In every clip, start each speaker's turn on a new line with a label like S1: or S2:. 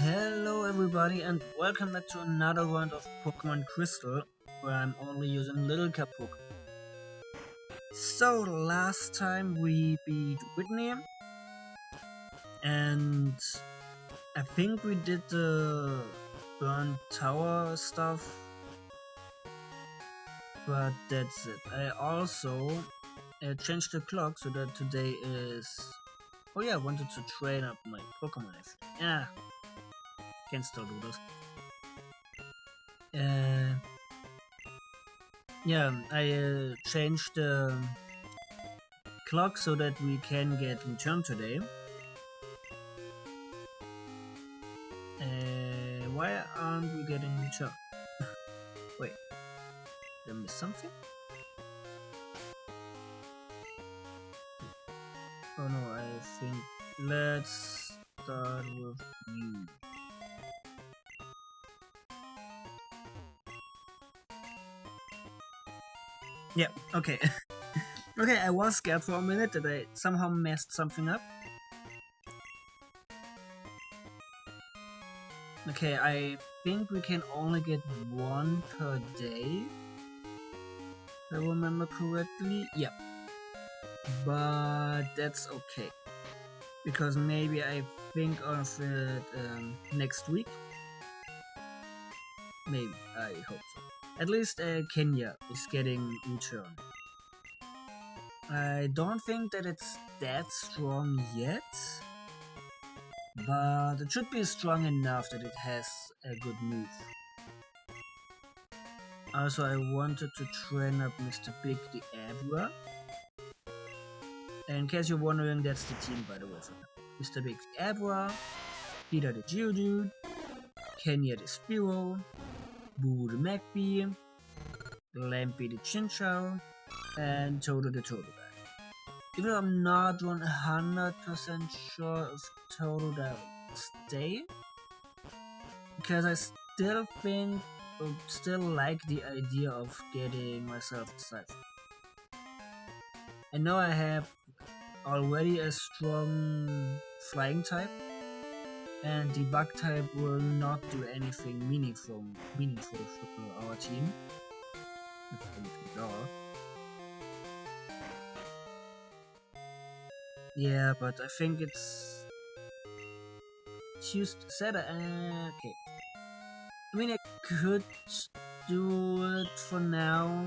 S1: Hello everybody and welcome back to another round of Pokemon Crystal, where I'm only using Little Cap Pokemon. So last time we beat Whitney, and I think we did the Burnt Tower stuff, but that's it. I also changed the clock so that today is... Oh yeah, I wanted to train up my Pokemon. Yeah, can still do this. Yeah, I changed the clock so that we can get return today. Why aren't we getting return? Wait, did I miss something? Oh no, I think let's start with you. Yeah, okay. Okay, I was scared for a minute that I somehow messed something up. Okay, I think we can only get one per day, if I remember correctly. Yep. But that's okay, because maybe I think of it next week. Maybe, I hope so. At least Kenya is getting return. I don't think that it's that strong yet, but it should be strong enough that it has a good move. Also, I wanted to train up Mr. Big the Abra. In case you're wondering, that's the team, by the way. Mr. Big the Abra, Peter the Geodude, Kenya the Spearow, Boo the Magpie, Lampy the Chinchou, and Toto the Totodile. Even though I'm not 100% sure if Totodile will stay, because I still think, or still like the idea of getting myself a Cypher. I know I have already a strong flying type, and the bug type will not do anything meaningful for our team. Yeah, but I think it's Saturday. Okay. I mean, I could do it for now.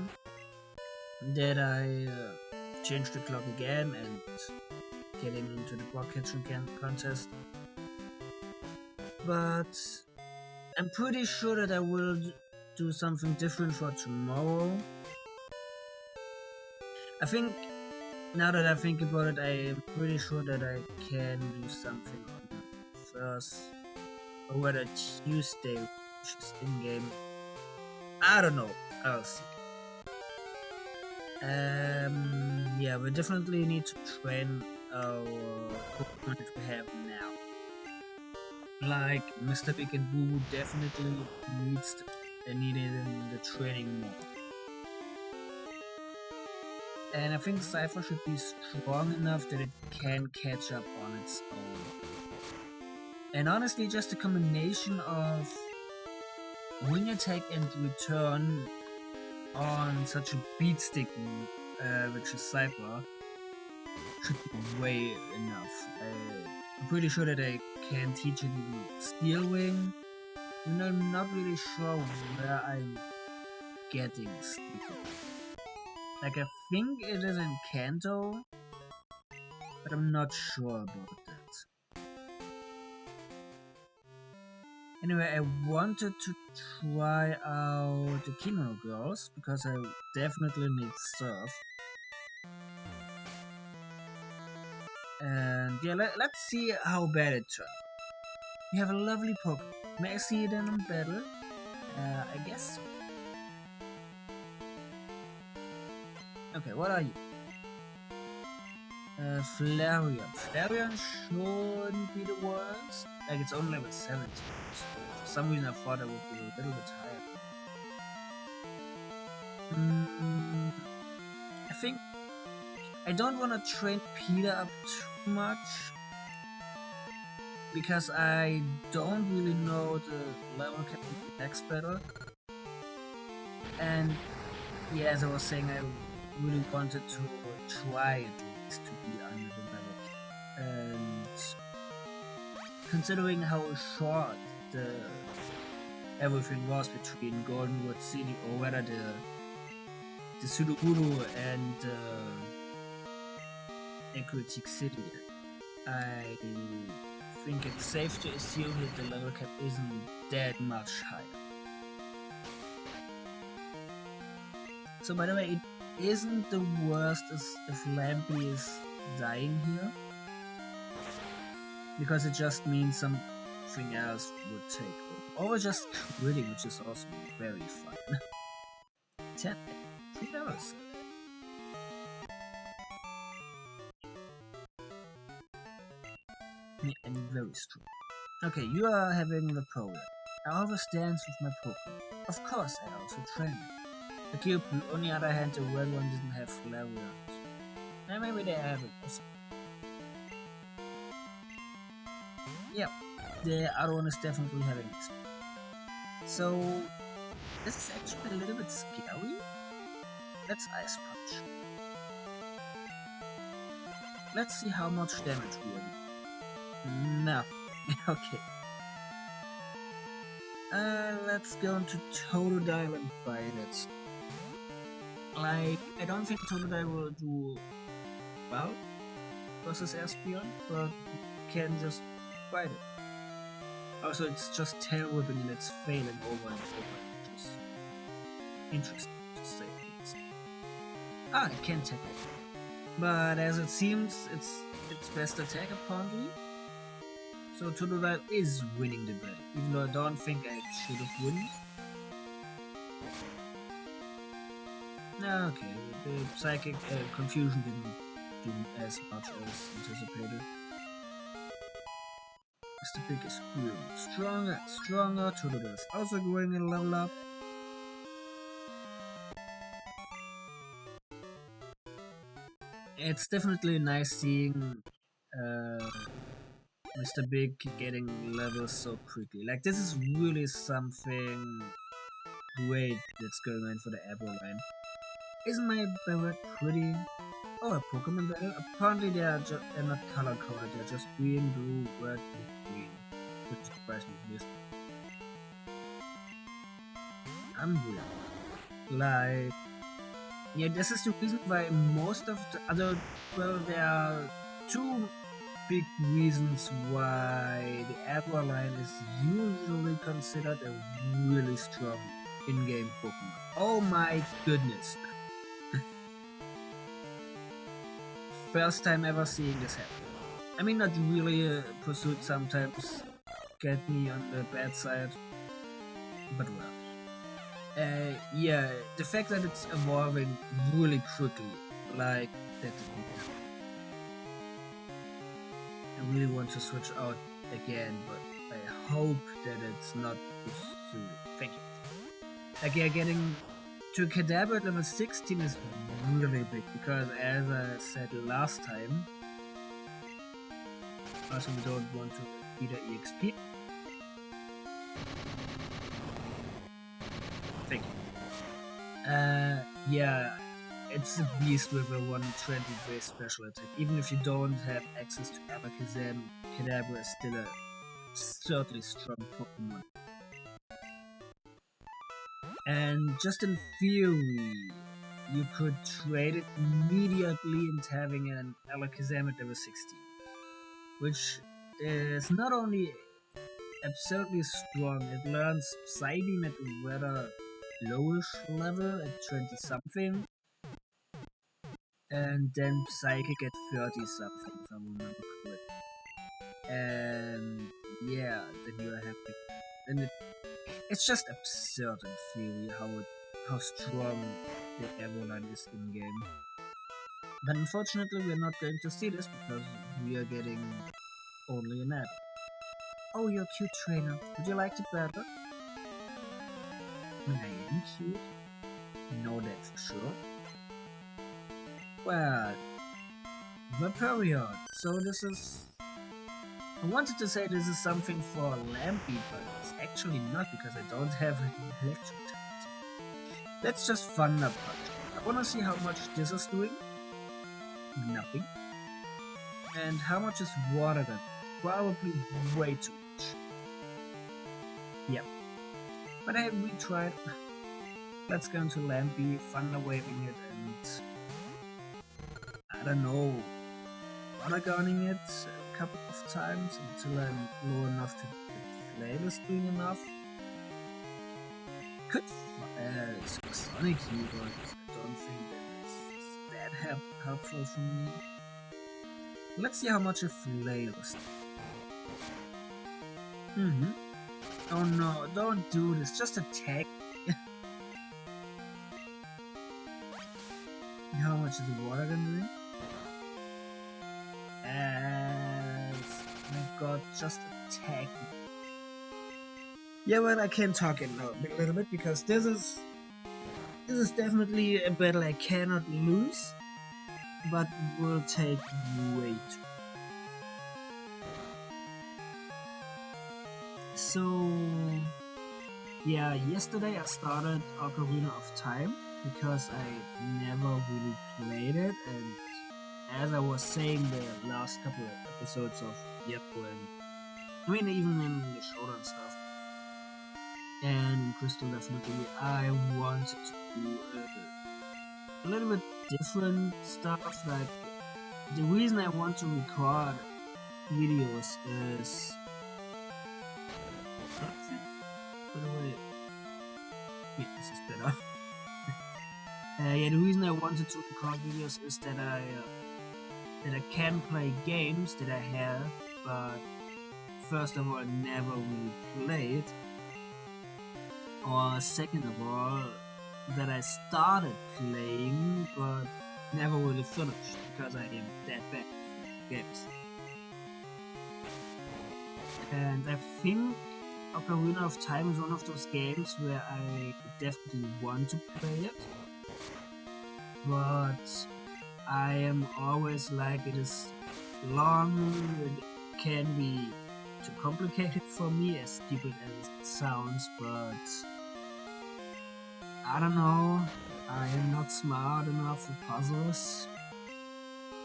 S1: That I change the clock again and get him into the block catching contest. But I'm pretty sure that I will do something different for tomorrow. I think, now that I think about it, I am pretty sure that I can do something on Thursday or whether Tuesday, which is in game. I don't know. I'll see. Yeah, we definitely need to train our Pokemon that we have now. Like Mr. Big and Boo definitely needed in the training more. And I think Cypher should be strong enough that it can catch up on its own. And honestly, just a combination of wing attack and return on such a beat stick, which is Cypher, should be way enough. I'm pretty sure that I can teach it even Steel Wing, and I'm not really sure where I'm getting Steel Wing. Like, I think it is in Kanto, but I'm not sure about that. Anyway, I wanted to try out the Kimono Girls, because I definitely need stuff. And yeah, let's see how bad it turns. You have a lovely Pokemon. May I see it in battle? I guess. Okay, what are you? Flareon. Flareon shouldn't be the worst. Like, it's only level 17. So for some reason I thought I would be a little bit higher. I think I don't want to train Peter up too much. because I don't really know the level cap next battle. And yeah, as I was saying, I really wanted to try at least to be under the level cap. And considering how short the everything was between Goldenwood City, or whether the Sudoguru and Aquatic City, I think it's safe to assume that the level cap isn't that much higher. So by the way, it isn't the worst as if Lampy is dying here, because it just means something else would take over. Or just quitting, which is also very fun. 10 $3. Yeah, and very strong. Okay, you are having the problem. I always dance with my Pokemon. Of course, I also train it. The cube, on the other hand, the red one didn't have Flareons. And maybe they have it. Yeah, the other one is definitely having this. So, this is actually a little bit scary. Let's Ice Punch. Let's see how much damage we do. Nothing. Okay. Let's go into Totodile and fight it. Like, I don't think Totodile will do well versus Espeon, but can just fight it. Also, it's just tail whipping and it's failing over and over, which is interesting to say. Ah, it can tackle. But as it seems, it's its best attack apparently. So Totodile is winning the battle, even though I don't think I should have won. Okay, the psychic confusion didn't do as much as anticipated. It's the biggest group. Stronger, stronger. Totodile is also going a level up. It's definitely nice seeing Mr. Big getting levels so quickly. Like, this is really something great that's going on for the Abra line. Isn't my Barret pretty? Oh, a Pokemon battle? Apparently they're not color coded, they're just green, blue, red, green. Which surprised me this. I'm weird. Like, yeah, this is the reason why most of the other, well, there are two big reasons why the Abra line is usually considered a really strong in-game Pokemon. Oh my goodness. First time ever seeing this happen. I mean, not really pursuit sometimes get me on the bad side, but well. Yeah, the fact that it's evolving really quickly, like that. I really want to switch out again, but I hope that it's not pursued. Thank you. Like, yeah, getting to Kadabra at level 16 is really big, because as I said last time, also we don't want to either EXP. Thank you. Yeah, it's a beast with a 120 base special attack. Even if you don't have access to Alakazam, Kadabra is still a certainly strong Pokemon. And just in theory, you could trade it immediately into having an Alakazam at level 16. Which is not only absurdly strong, it learns Psybeam at a rather lowish level at 20 something. And then Psychic at 30 something, if I remember correctly. And yeah, then you are happy. And it's just absurd in theory how strong the Everline is in game. But unfortunately we're not going to see this because we are getting only an ad. Oh, you're cute, trainer. Would you like to battle? When I am cute? You know that for sure. Well, Vaporeon. So this is I wanted to say this is something for Lampy, but it's actually not because I don't have an electric type. Let's just Thunder Punch. I wanna see how much this is doing. Nothing. And how much is Water Gun? Probably way too much. Yep. But hey, we tried. Let's go into Lampy, Thunder Waving it, and I don't know, Water Gunning it a couple of times until I'm low enough to the flavor is doing enough. Could Sonic you, but I don't think that is that helpful for me. Let's see how much a flail is. Oh no, don't do this, just attack. How much is the Water Gun doing? And my god, just attack me. Yeah, well, I can talk it now a little bit because this is definitely a battle I cannot lose, but will take way too. So yeah, yesterday I started Ocarina of Time because I never really played it, and as I was saying the last couple of episodes of Yeppo, and I mean even in the shoulder and stuff, and in Crystal definitely, I wanted to do a little bit different stuff. Like, the reason I want to record videos is, by the way, yeah, this is better. Yeah, the reason I wanted to record videos is that I can play games that I have, but first of all, never really played, or second of all, that I started playing, but never really finished, because I am that bad at games. And I think Ocarina of Time is one of those games where I definitely want to play it, but I am always like, it is long, it can be too complicated for me, as stupid as it sounds, but I don't know, I am not smart enough for puzzles.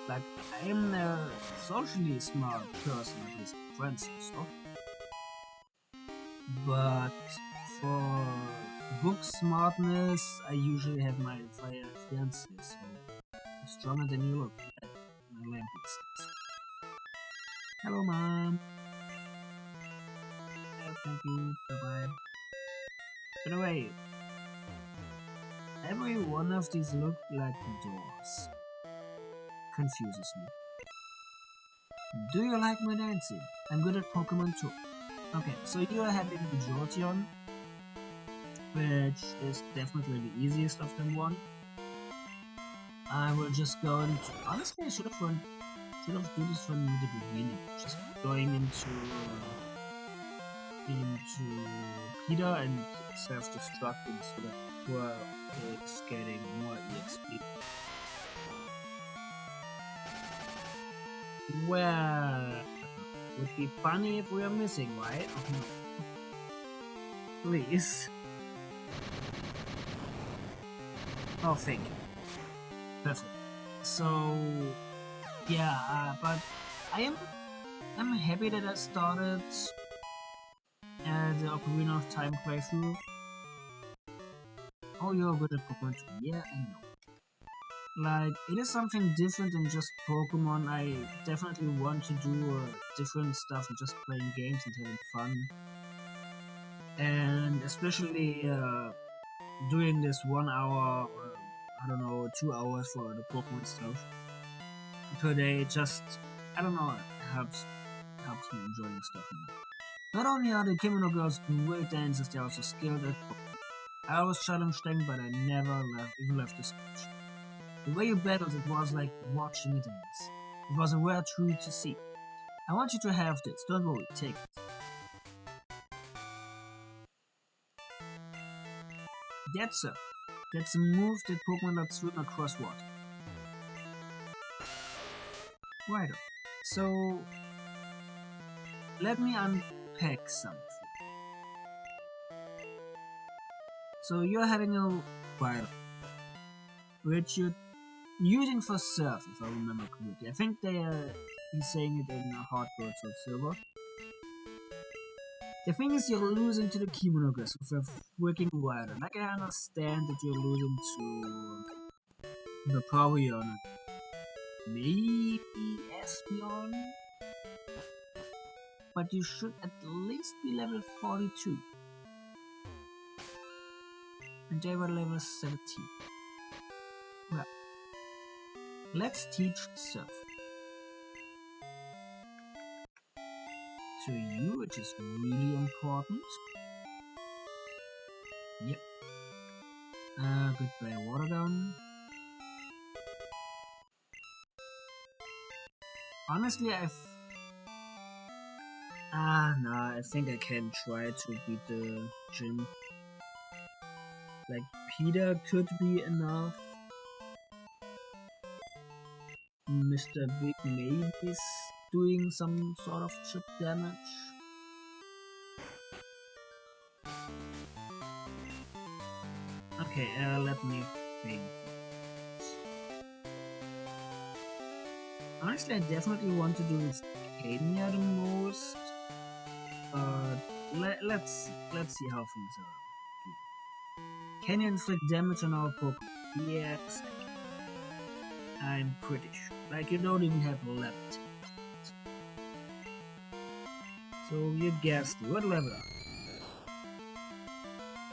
S1: Like, I am a socially smart person, at least friends and stuff. But for book smartness, I usually have my fiancé, so I'm stronger than you look. My lamp is. Hello, Mom. Yeah, thank you. Bye-bye. By the way, every one of these look like doors. Confuses me. Do you like my dancing? I'm good at Pokemon too. Okay, so you are having the Jolteon, which is definitely the easiest of them one. I will just go into. Honestly, I should have done this from the beginning. Just going into Peter and self-destructing so that Poor is getting more EXP. Well, would be funny if we are missing, right? Please. Oh, thank you. Perfect. So, yeah, but I'm happy that I started the Ocarina of Time playthrough. Oh, you're good at Pokemon too. Yeah, I know. Like, it is something different than just Pokemon. I definitely want to do different stuff and just playing games and having fun. And especially doing this 1 hour, or I don't know, 2 hours for the Pokemon stuff per day, just, I don't know, helps me enjoying stuff more. Not only are the Kimono girls great dancers, they're also skilled at Pokemon. I always challenged them, but I never even left the stage. The way you battled, it was like watching a dance. It was a rare treat to see. I want you to have this, don't worry, take it. That's a move that Pokemon that swim across water. Right. So let me unpack something. So you're having a wild, which you're using for surf, if I remember correctly. I think he's saying it in hard words or silver. The thing is, you're losing to the kimono guys with a freaking wild. Like, I understand that you're losing to the Vaporeon, maybe Espeon, but you should at least be level 42. And they were level 17. Well, let's teach surf to you, which is really important. Yep. Goodbye, water down. Honestly, I think I can try to beat the gym. Like, Peter could be enough. Mr. Big maybe is doing some sort of chip damage. Okay, let me think. Honestly, I definitely want to do this Kenya the most, but let's see how things are. Can you inflict damage on our Pokemon? Yes, I'm pretty sure. Like, you don't even have left. So you guessed it. What level are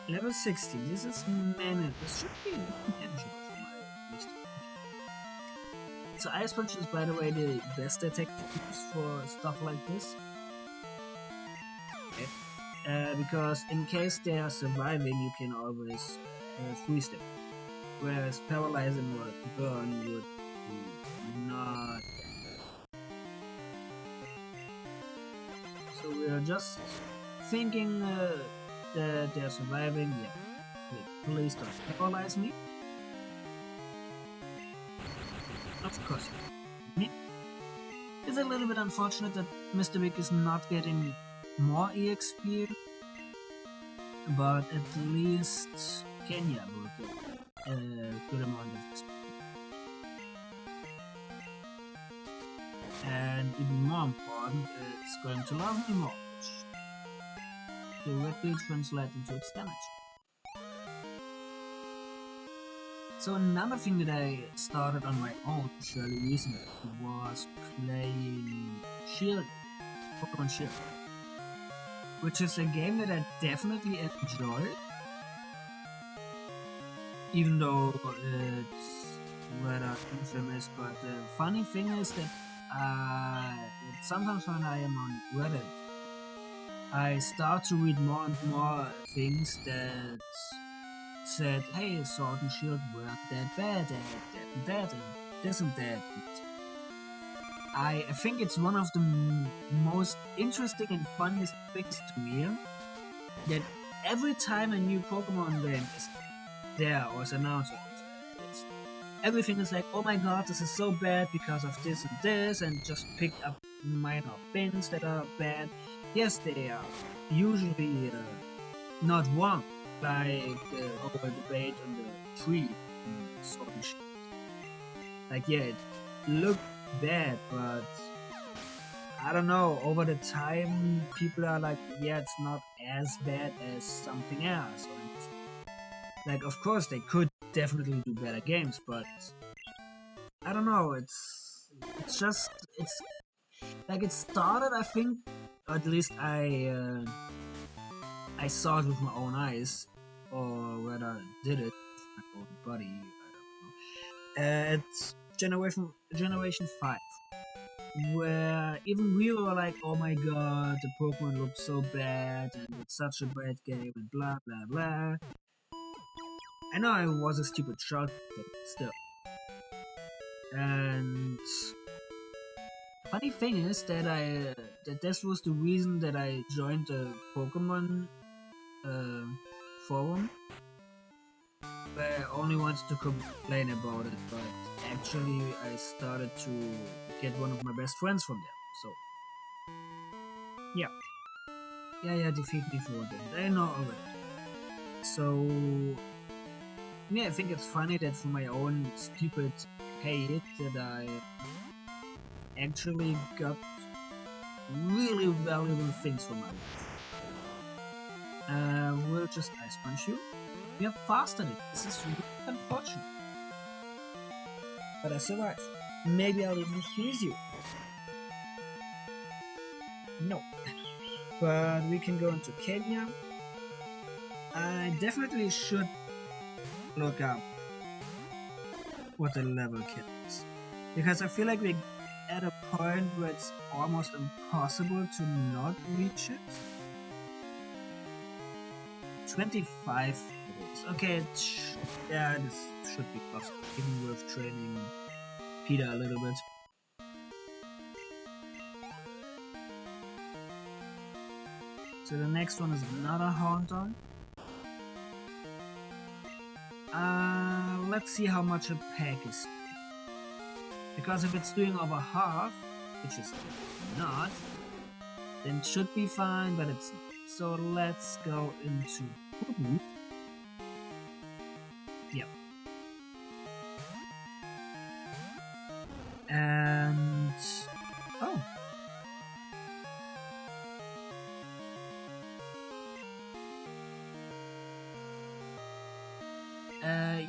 S1: you? Level 16. This is manageable. This should be manageable for my list. So Ice Punch is, by the way, the best attack to use for stuff like this. Okay. Because in case they are surviving, you can always freeze them. Whereas paralyzing or burn would be not. So we are just thinking that they're surviving. Yeah. Please don't paralyze me. Of course. It's a little bit unfortunate that Mr. Big is not getting more EXP, but at least Kenya will get a good amount of XP. And even more important, it's going to love me more, which directly translates into its damage. So another thing that I started on my own fairly recently was playing Shield, Pokemon Shield, which is a game that I definitely enjoyed, even though it's rather infamous. But the funny thing is that sometimes when I am on Reddit, I start to read more and more things that said, hey, Sword and Shield weren't that bad, and that, and this and that. I think it's one of the most interesting and funniest things to me that every time a new Pokemon game is there or is announced, everything is like, oh my god, this is so bad because of this and this, and just pick up minor things that are bad. Yes, they are usually not wrong, like the whole debate on the tree in Sword and Shield. Like, yeah, it looked bad, but I don't know, over the time people are like, yeah, it's not as bad as something else. And, like, of course they could definitely do better games, but I don't know, it's like, it started, I think, or at least I saw it with my own eyes, or whether I did it with my own body, I don't know. It's Generation 5, where even we were like, oh my god, the Pokemon look so bad, and it's such a bad game, and blah blah blah. I know I was a stupid child, but still. And funny thing is that that this was the reason that I joined the Pokemon forum, where I only wanted to complain about it, but actually I started to get one of my best friends from there. So Yeah. Yeah, defeat me for that. I know already. So, yeah, I think it's funny that for my own stupid hate that I actually got really valuable things from my life. We'll just Ice Punch you. We have fastered it. This is really unfortunate. But I survived. Maybe I'll even freeze you. No. But we can go into Kenya. I definitely should look up what the level kit is. Because I feel like we're at a point where it's almost impossible to not reach it. 25 it is. Okay, yeah, this should be possible. Even worth training Peter a little bit. So the next one is another Haunter. Let's see how much a pack is. Because if it's doing over half, which is not, then it should be fine, but it's not. So let's go into Boo-Boo. Yep. And oh.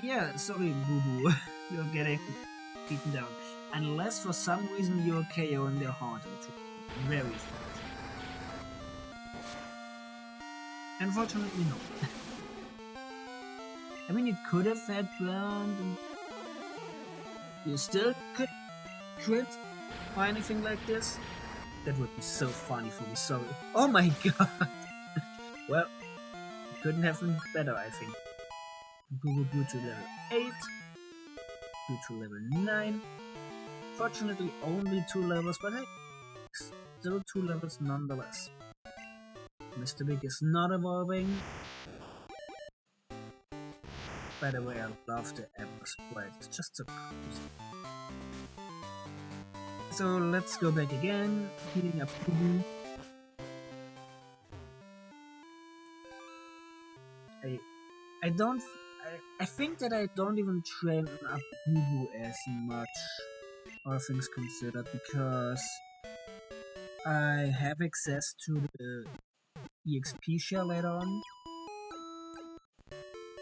S1: Yeah, sorry, Boo-Boo. You're getting beaten down. Unless for some reason you're KOing their Haunter, which would be very fast. Unfortunately, no. I mean, it could have had burned, and you still could crit or anything like this. That would be so funny for me, sorry. Oh my god! Well, it couldn't have been better, I think. Boo-Boo to level 8. Boo to level 9. Fortunately, only 2 levels, but hey, still 2 levels nonetheless. Mr. Big is not evolving. By the way, I love the Ember Sprite, it's just so cozy. So let's go back again, healing up Boo-Boo. I think that I don't even train up Boo-Boo as much, all things considered, because I have access to the EXP share later on.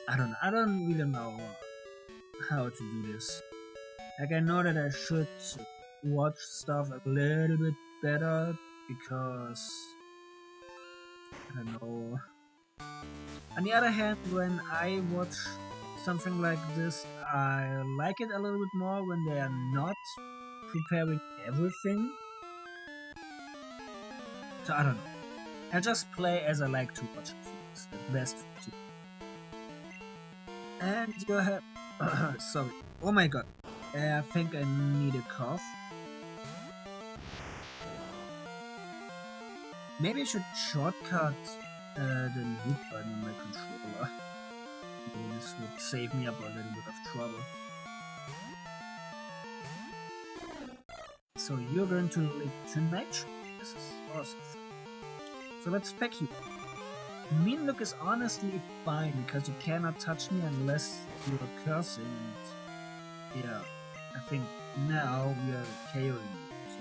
S1: I don't really know how to do this. Like, I know that I should watch stuff a little bit better, because I don't know. On the other hand, when I watch something like this, I like it a little bit more when they are not preparing everything. So I don't know. I just play as I like to watch it. It's the best to. And you have... sorry. Oh my god. I think I need a cough. Maybe I should shortcut the loop button on my controller. This would save me up a little bit of trouble. So you're going to Legion match? This is awesome. So let's pack you. Mean Look is honestly fine because you cannot touch me unless you're cursing, and yeah, I think now we are KOing you. So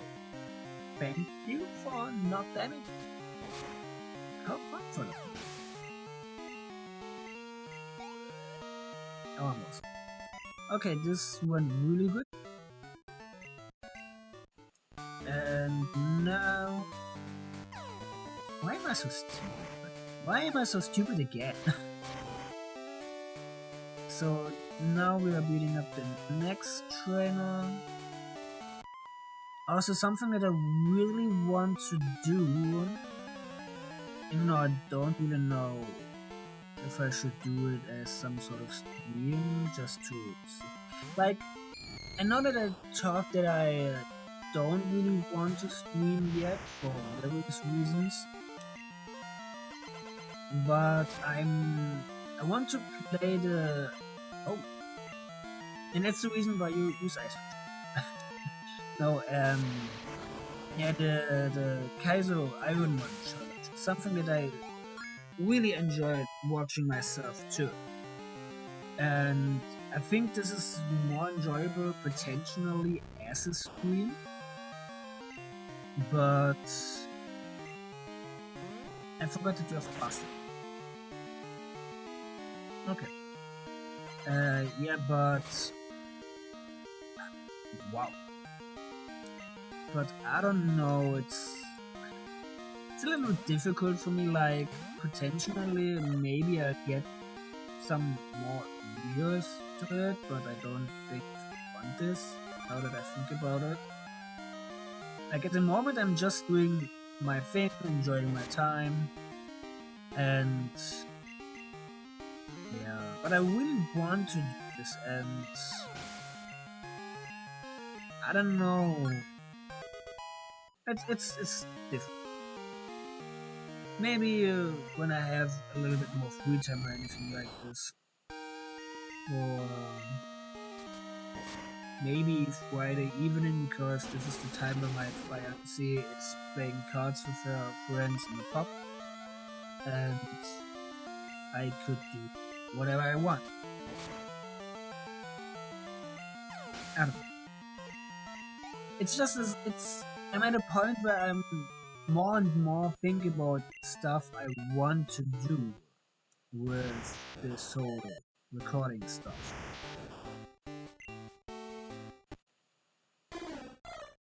S1: thank you for not damaging. How fun for that. Almost. Okay, this went really good. And now... Why am I so stupid? Why am I so stupid again? So now we are building up the next trainer. Also something that I really want to do, even though I don't really know if I should do it as some sort of stream, just to see. Like, I know that I talked that I don't really want to stream yet for various reasons. But I want to play the... Oh. And that's the reason why you use Ice. No, Yeah, the Kaizo Iron Man challenge. Something that I really enjoyed watching myself too. And I think this is more enjoyable potentially as a stream, but I forgot to just pasta. Okay. Yeah, but wow. But I don't know. It's a little difficult for me. Like potentially, maybe I get some more viewers to it, but I don't think I want this. Now that I think about it, like at the moment, I'm just doing my thing, enjoying my time, and yeah. But I really want to do this, and I don't know. It's different. Maybe when I have a little bit more free time or anything like this, or maybe Friday evening, because this is the time when my fiancée is playing cards with her friends in the pub, and I could do whatever I want. I don't know. It's just I'm at a point where I'm more and more thinking about stuff I want to do with this whole recording stuff.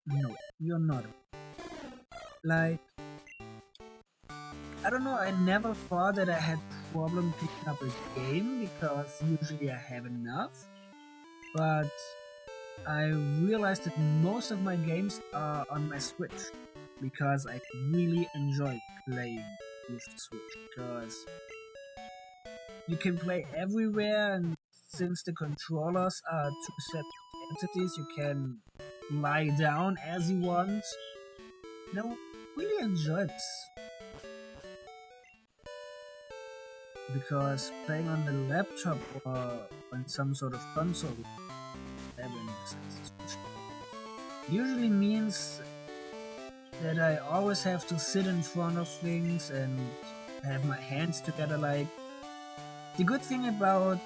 S1: No, you're not. Like, I don't know, I never thought that I had problem picking up a game because usually I have enough, but I realized that most of my games are on my Switch because I really enjoy playing with the Switch because you can play everywhere, and since the controllers are two separate entities, you can lie down as you want. No, really enjoy this. Because playing on the laptop or on some sort of console usually means that I always have to sit in front of things and have my hands together. Like, the good thing about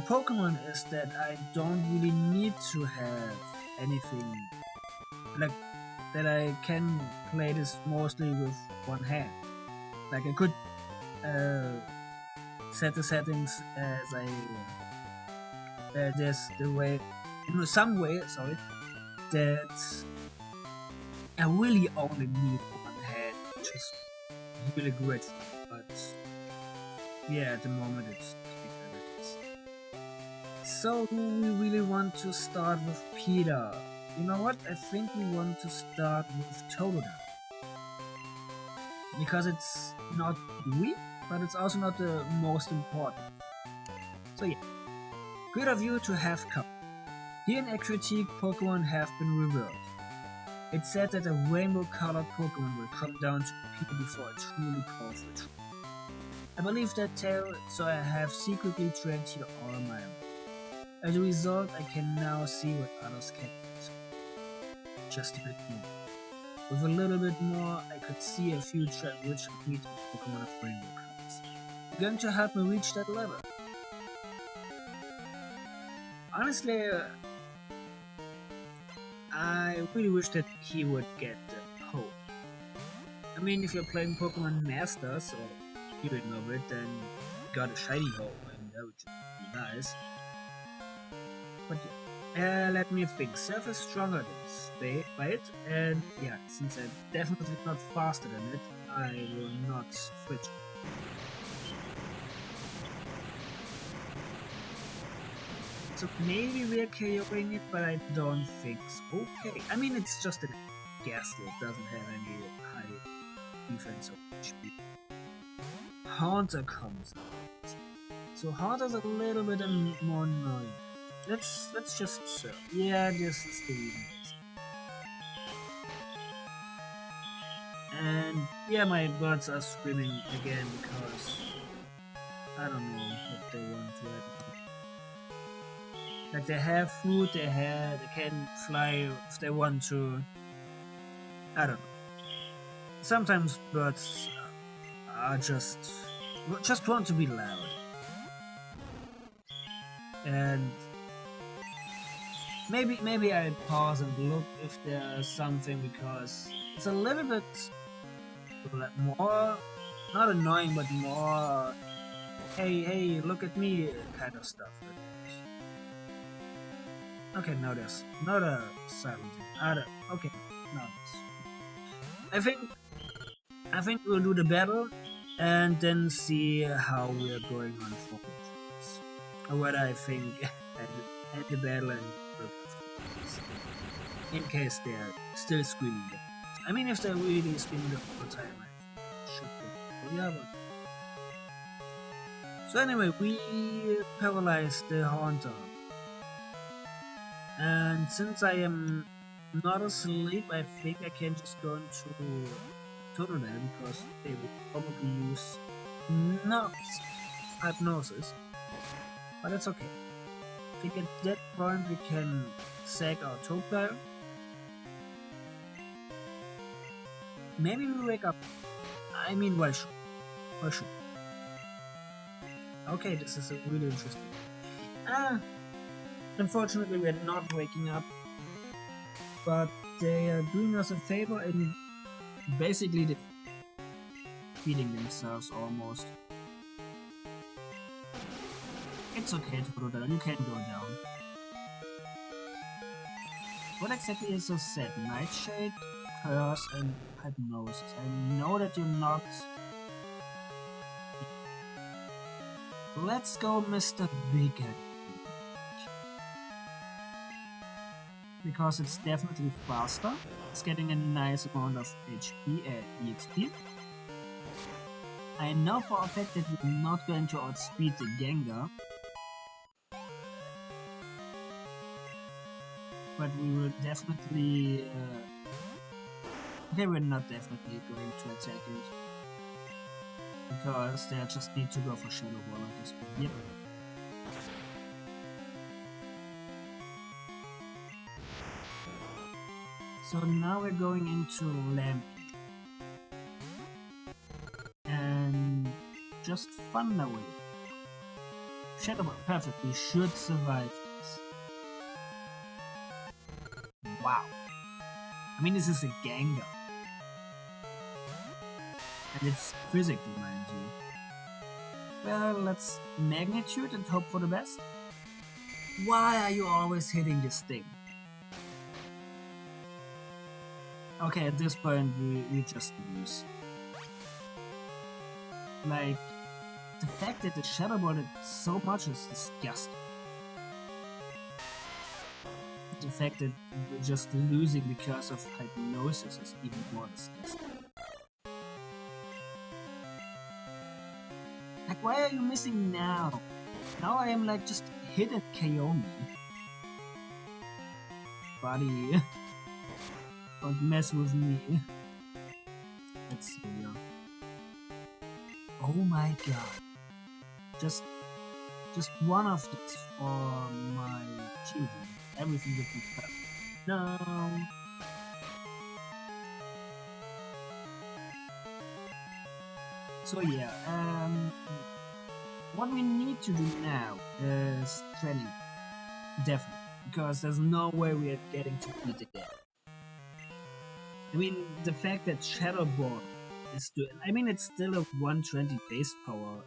S1: Pokemon is that I don't really need to have anything, like that I can play this mostly with one hand. Like I could set the settings as I there's the way, in some way, sorry, that I really only need one hand, which is really great. But yeah, at the moment it's so do we really want to start with Peter? You know what? I think we want to start with Toda. Because it's not weak, but it's also not the most important. So yeah, good of you to have come. Here in Aquatique, Pokemon have been revealed. It's said that a rainbow-colored Pokemon will come down to appear before a truly powerful tree. I believe that tale, so I have secretly trained here all my own. As a result, I can now see what others can't. Just a bit more. With a little bit more, I could see a future in which I meet Pokemon of rainbow colors. You're going to help me reach that level. Honestly, I really wish that he would get the Ho. I mean, if you're playing Pokemon Masters or hearing of it, then you got a shiny Ho, and that would just be nice. But yeah, let me think. Surf is stronger than Bite, and yeah, since I'm definitely not faster than it, I will not switch. So maybe we're KOing it, but I don't think so. Okay, I mean it's just a Ghastly, it doesn't have any high defense or HP. Haunter comes out. So Haunter's a little bit more annoying. Let's just surf. Yeah, this is the easiest. And yeah, my birds are screaming again because I don't know what they want right now. Like they have food, they can fly if they want to. I don't know. Sometimes birds are just want to be loud, and maybe I pause and look if there's something, because it's a little bit more, not annoying, but more hey look at me kind of stuff. Okay, now there's not a silent. Okay, now this. I think we'll do the battle and then see how we're going on forward. What I think at the battle and in case they're still screaming. I mean, if they're really screaming the whole time, I should go. Yeah, but so anyway, we paralyzed the Haunter. And since I am not asleep, I think I can just go into total there, because they will probably use not hypnosis. But that's okay. I think at that point we can sack our total. Maybe we wake up. I mean, why should? Okay, this is really interesting. Unfortunately, we're not waking up, but they are doing us a favor in basically feeding themselves almost. It's okay to go down, you can go down. What exactly is so sad? Nightshade, curse, and hypnosis. I know that you're not. Let's go, Mr. Big Head. Because it's definitely faster. It's getting a nice amount of HP and EXP. I know for a fact that we're not going to outspeed the Gengar, but we will definitely. Okay, we're not definitely going to attack it, because they just need to go for Shadow Ball at this point. Yep. So now we're going into Lamp and just Thunder Wave. Shadow Ball, perfect. We should survive this. Wow. I mean, this is a Gengar. And it's physical, mind you. Well, let's Magnitude and hope for the best. Why are you always hitting this thing? Okay, at this point we just lose. Like, the fact that the Shadow Ball did so much is disgusting. The fact that we're just losing because of hypnosis is even more disgusting. Like, why are you missing now? Now I am like, just hit and KO me. Buddy. Don't mess with me. Let's see. Oh my god. Just one of these for my children. Everything will be perfect. No. So yeah, what we need to do now is training. Definitely. Because there's no way we are getting to beat again. I mean, the fact that Shadow Ball is doing. I mean, it's still a 120 base power.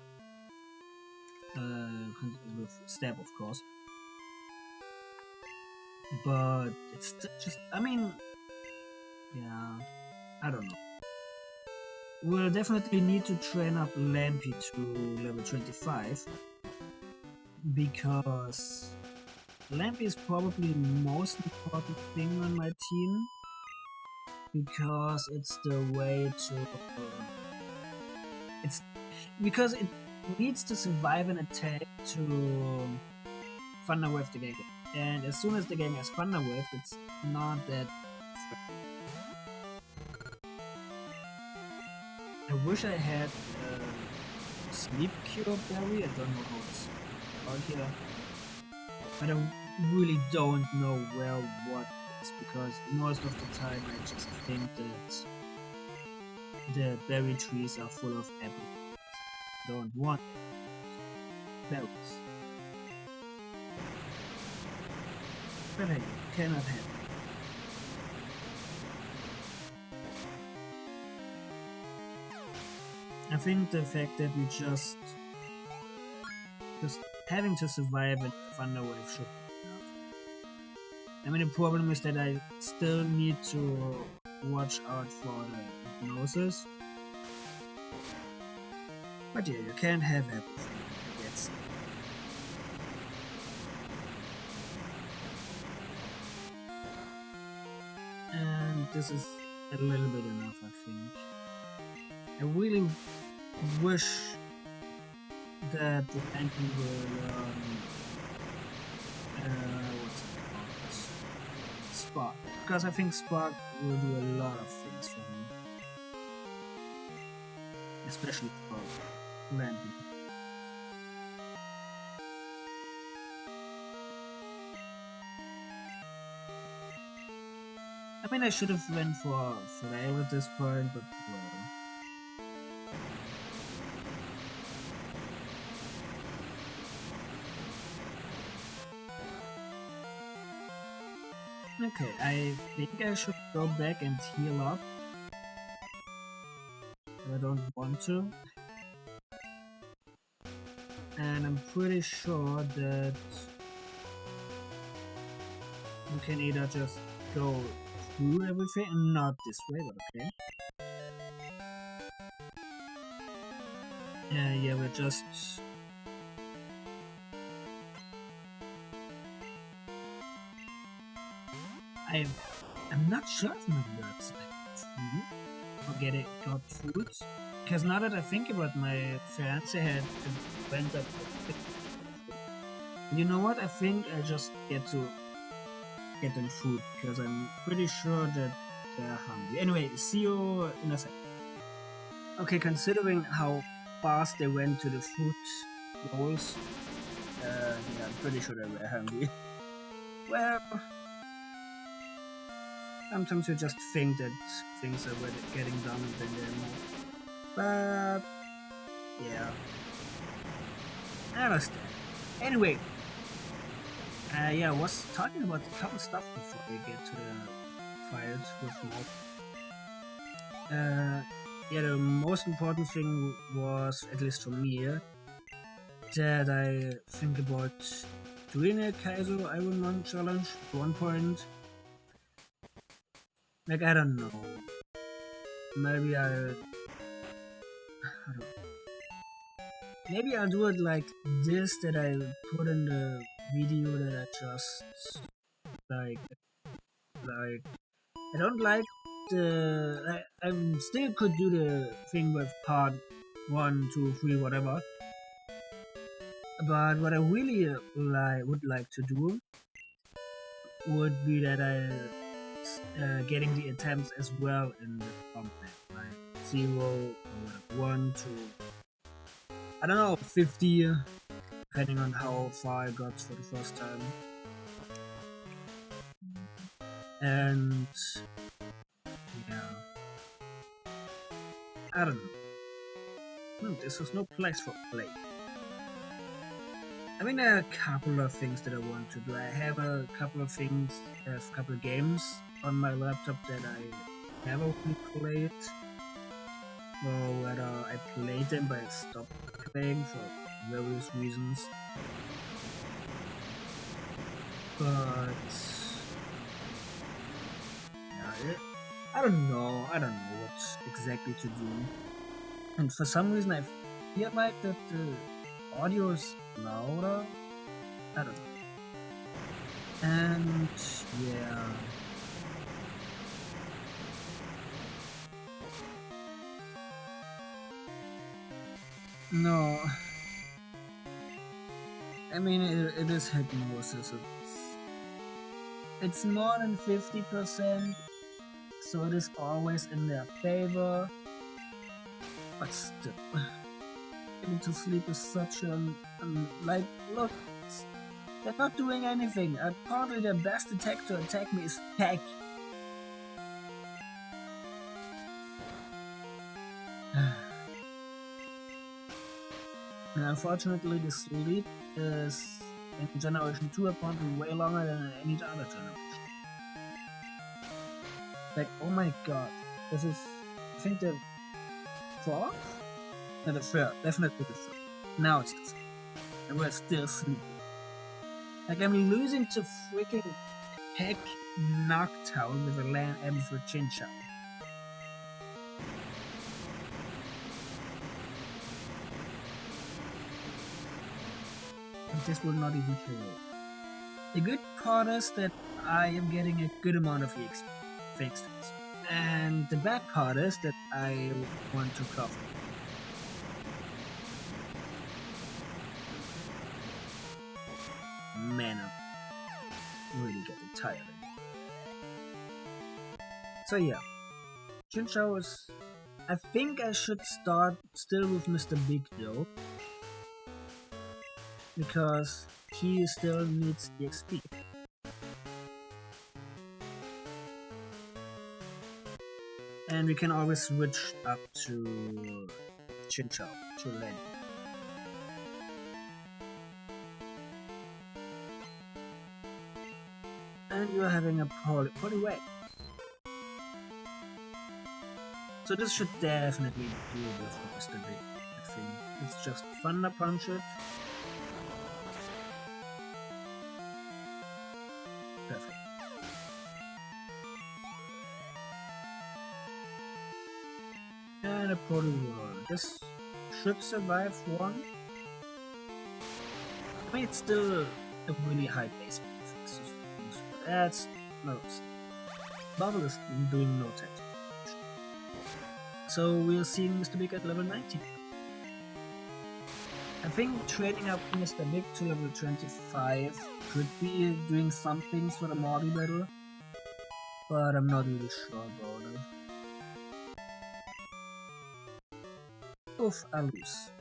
S1: With stab, of course. But it's just. I mean. Yeah. I don't know. We'll definitely need to train up Lampy to level 25. Because Lampy is probably the most important thing on my team. Because it's the way to. It's because it needs to survive an attack to Thunder Wave the Gengar. And as soon as the Gengar has Thunder Wave, it's not that. I wish I had Sleep Cure Berry. I don't know how it's called here. But I really don't know well what this, because most of the time I just think that the berry trees are full of apples. Don't want berries. But hey, cannot have it. I think the fact that we just having to survive in the thunder wave should be enough. I mean, the problem is that I still need to watch out for the hypnosis. But yeah, you can't have everything, I guess. And this is a little bit enough, I think. I really wish that the ending will, what's it called? Spark. Because I think Spark will do a lot of things for me. Especially for landing. I mean, I should have went for flail at this point, but well. Okay, I think I should go back and heal up. I don't want to. And I'm pretty sure that you can either just go through everything, not this way, but okay. Yeah, we're just... I'm not sure if my birds like food or got food, because now that I think about it, my fiance had to went up. You know what? I think I just get them food, because I'm pretty sure that they're hungry. Anyway, see you in a second. Okay, considering how fast they went to the food bowls, yeah, I'm pretty sure they were hungry. Well, sometimes you just think that things are getting done and then they're not. But yeah, I understand. Anyway, yeah, I was talking about a couple stuff before we get to the fight with Mob. Yeah, the most important thing was, at least for me, that I think about doing a Kaizo Iron Man challenge at one point. Like, I don't know. Maybe maybe I'll do it like this, that I put in the video that I just like I don't like the I still could do the thing with part 1, 2, 3, whatever. But what I really would like to do would be that I getting the attempts as well in the combat, like 0 or 1 to, I don't know, 50, depending on how far I got for the first time. And yeah, I don't know. This is no place for play. I mean, there are a couple of things that I want to do. I have a couple of games on my laptop that I never really played, or whether I played them but I stopped playing for various reasons. But yeah, I don't know what exactly to do. And for some reason I feel like that the audio is louder. I don't know. And yeah. No. I mean, it is hypnosis. It's more than 50%, so it is always in their favor. But still, getting to sleep is such like, look, They're not doing anything. Apparently their best attack to attack me is Peck. Unfortunately, this lead is in Generation 2 apparently way longer than in any other generation. Like, oh my god. This is, I think, the 4th? No, the 3rd. Definitely the 3rd. Now it's the 3rd. And we're still sleeping. Like, I'm losing to freaking Heck Noctowl with a land M for Chinchou. This will not even kill it. The good part is that I am getting a good amount of EXP, thanks to this. And the bad part is that I want to cover. Man, I'm really getting tired of it. So yeah, Chinchou is... I think I should start still with Mr. Big though, because he still needs the XP. And we can always switch up to Chinchou, to Len. And you're having a Poliwag. So this should definitely do with Mr. Big, I think. It's just Thunder Punch it. Perfect. And a Poliwag. This should survive one. I mean, it's still a really high base move. That's no. Bubble is doing no text. So we're seeing Mr. Big at level 19. I think trading up Mr. Big to level 25 could be doing some things for the Morty battle, but I'm not really sure about it. Oof, I lose.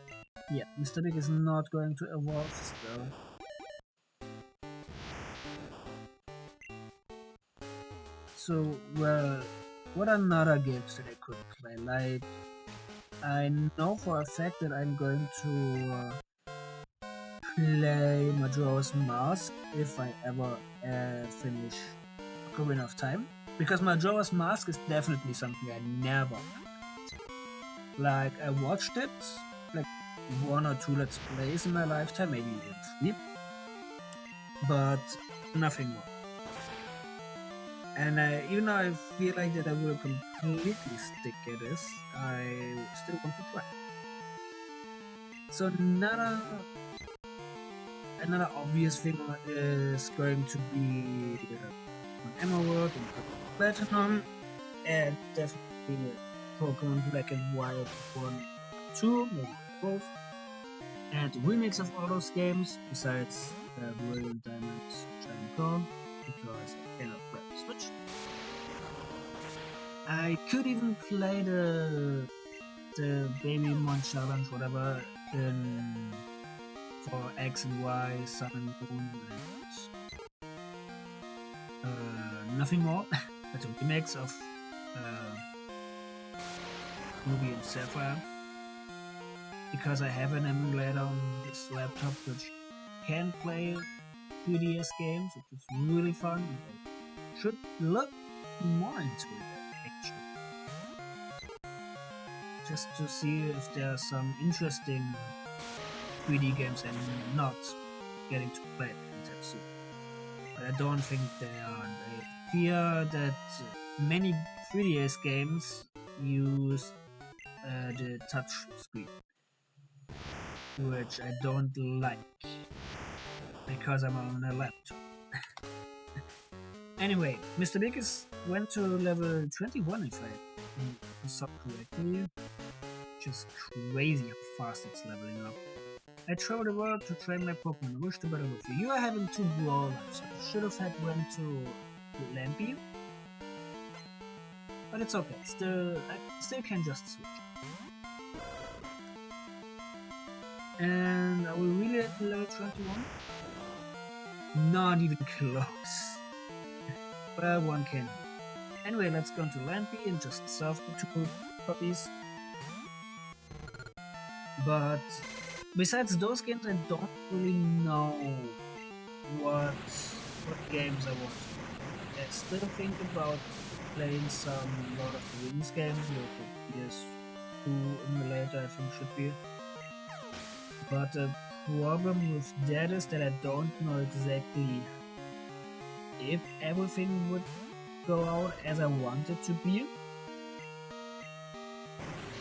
S1: Yeah, Mr. Big is not going to evolve still. So, well, what another games that I could play? Like, I know for a fact that I'm going to play Majora's Mask if I ever finish Ocarina of Time, because Majora's Mask is definitely something I never played. Like, I watched it, like 1 or 2 Let's Plays in my lifetime, maybe even 3, but nothing more. And even though I feel like that I will completely stick at this, I still want to try. So another obvious thing is going to be on Emerald and Platinum, and definitely Pokemon Black and White 1, 2, maybe both, and remix of all those games besides Brilliant Diamonds, Shining Pearl, because I cannot play the Switch. I could even play the Baby Mon Challenge, whatever, for X and Y, Sun and Moon, and nothing more. That's a remix of Ruby and Sapphire, because I have an emulator on this laptop which can play 3DS games, which is really fun. I should look more into it, actually, just to see if there are some interesting 3D games I'm not getting to play anytime soon. But I don't think they are. I fear that many 3DS games use the touch screen, which I don't like, because I'm on a laptop. Anyway, Mr. Big went to level 21 if I saw correctly, which is crazy how fast it's leveling up. I traveled the world to train my Pokemon. I wish to battle with you. You are having 2 Brawl lives. I should have went to Lampy, but it's okay. I still can just switch. And are we really at level 21? Not even close. Well, one can. Anyway, let's go into Land B and just solve the two puppies. But besides those games, I don't really know what games I want to play. I still think about playing some Lord of the Rings games with the PS2 emulator, I think should be. But the problem with that is that I don't know exactly if everything would go out as I want it to be.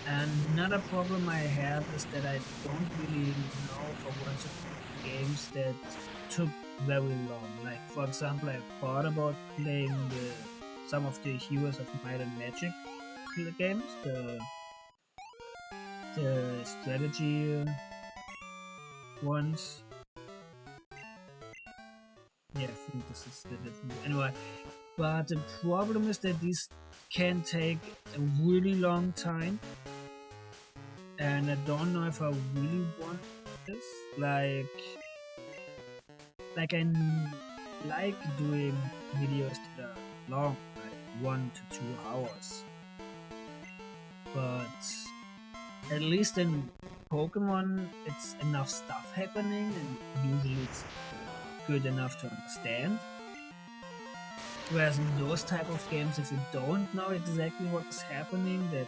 S1: And another problem I have is that I don't really know for once games that took very long. Like, for example, I thought about playing some of the Heroes of Might and Magic games, the strategy ones. Yeah, I think this is the different. Anyway, but the problem is that these can take a really long time, and I don't know if I really want this. Like I like doing videos that are long, like 1 to 2 hours. But at least in Pokemon, it's enough stuff happening, and usually it's good enough to understand. Whereas in those type of games, if you don't know exactly what's happening, that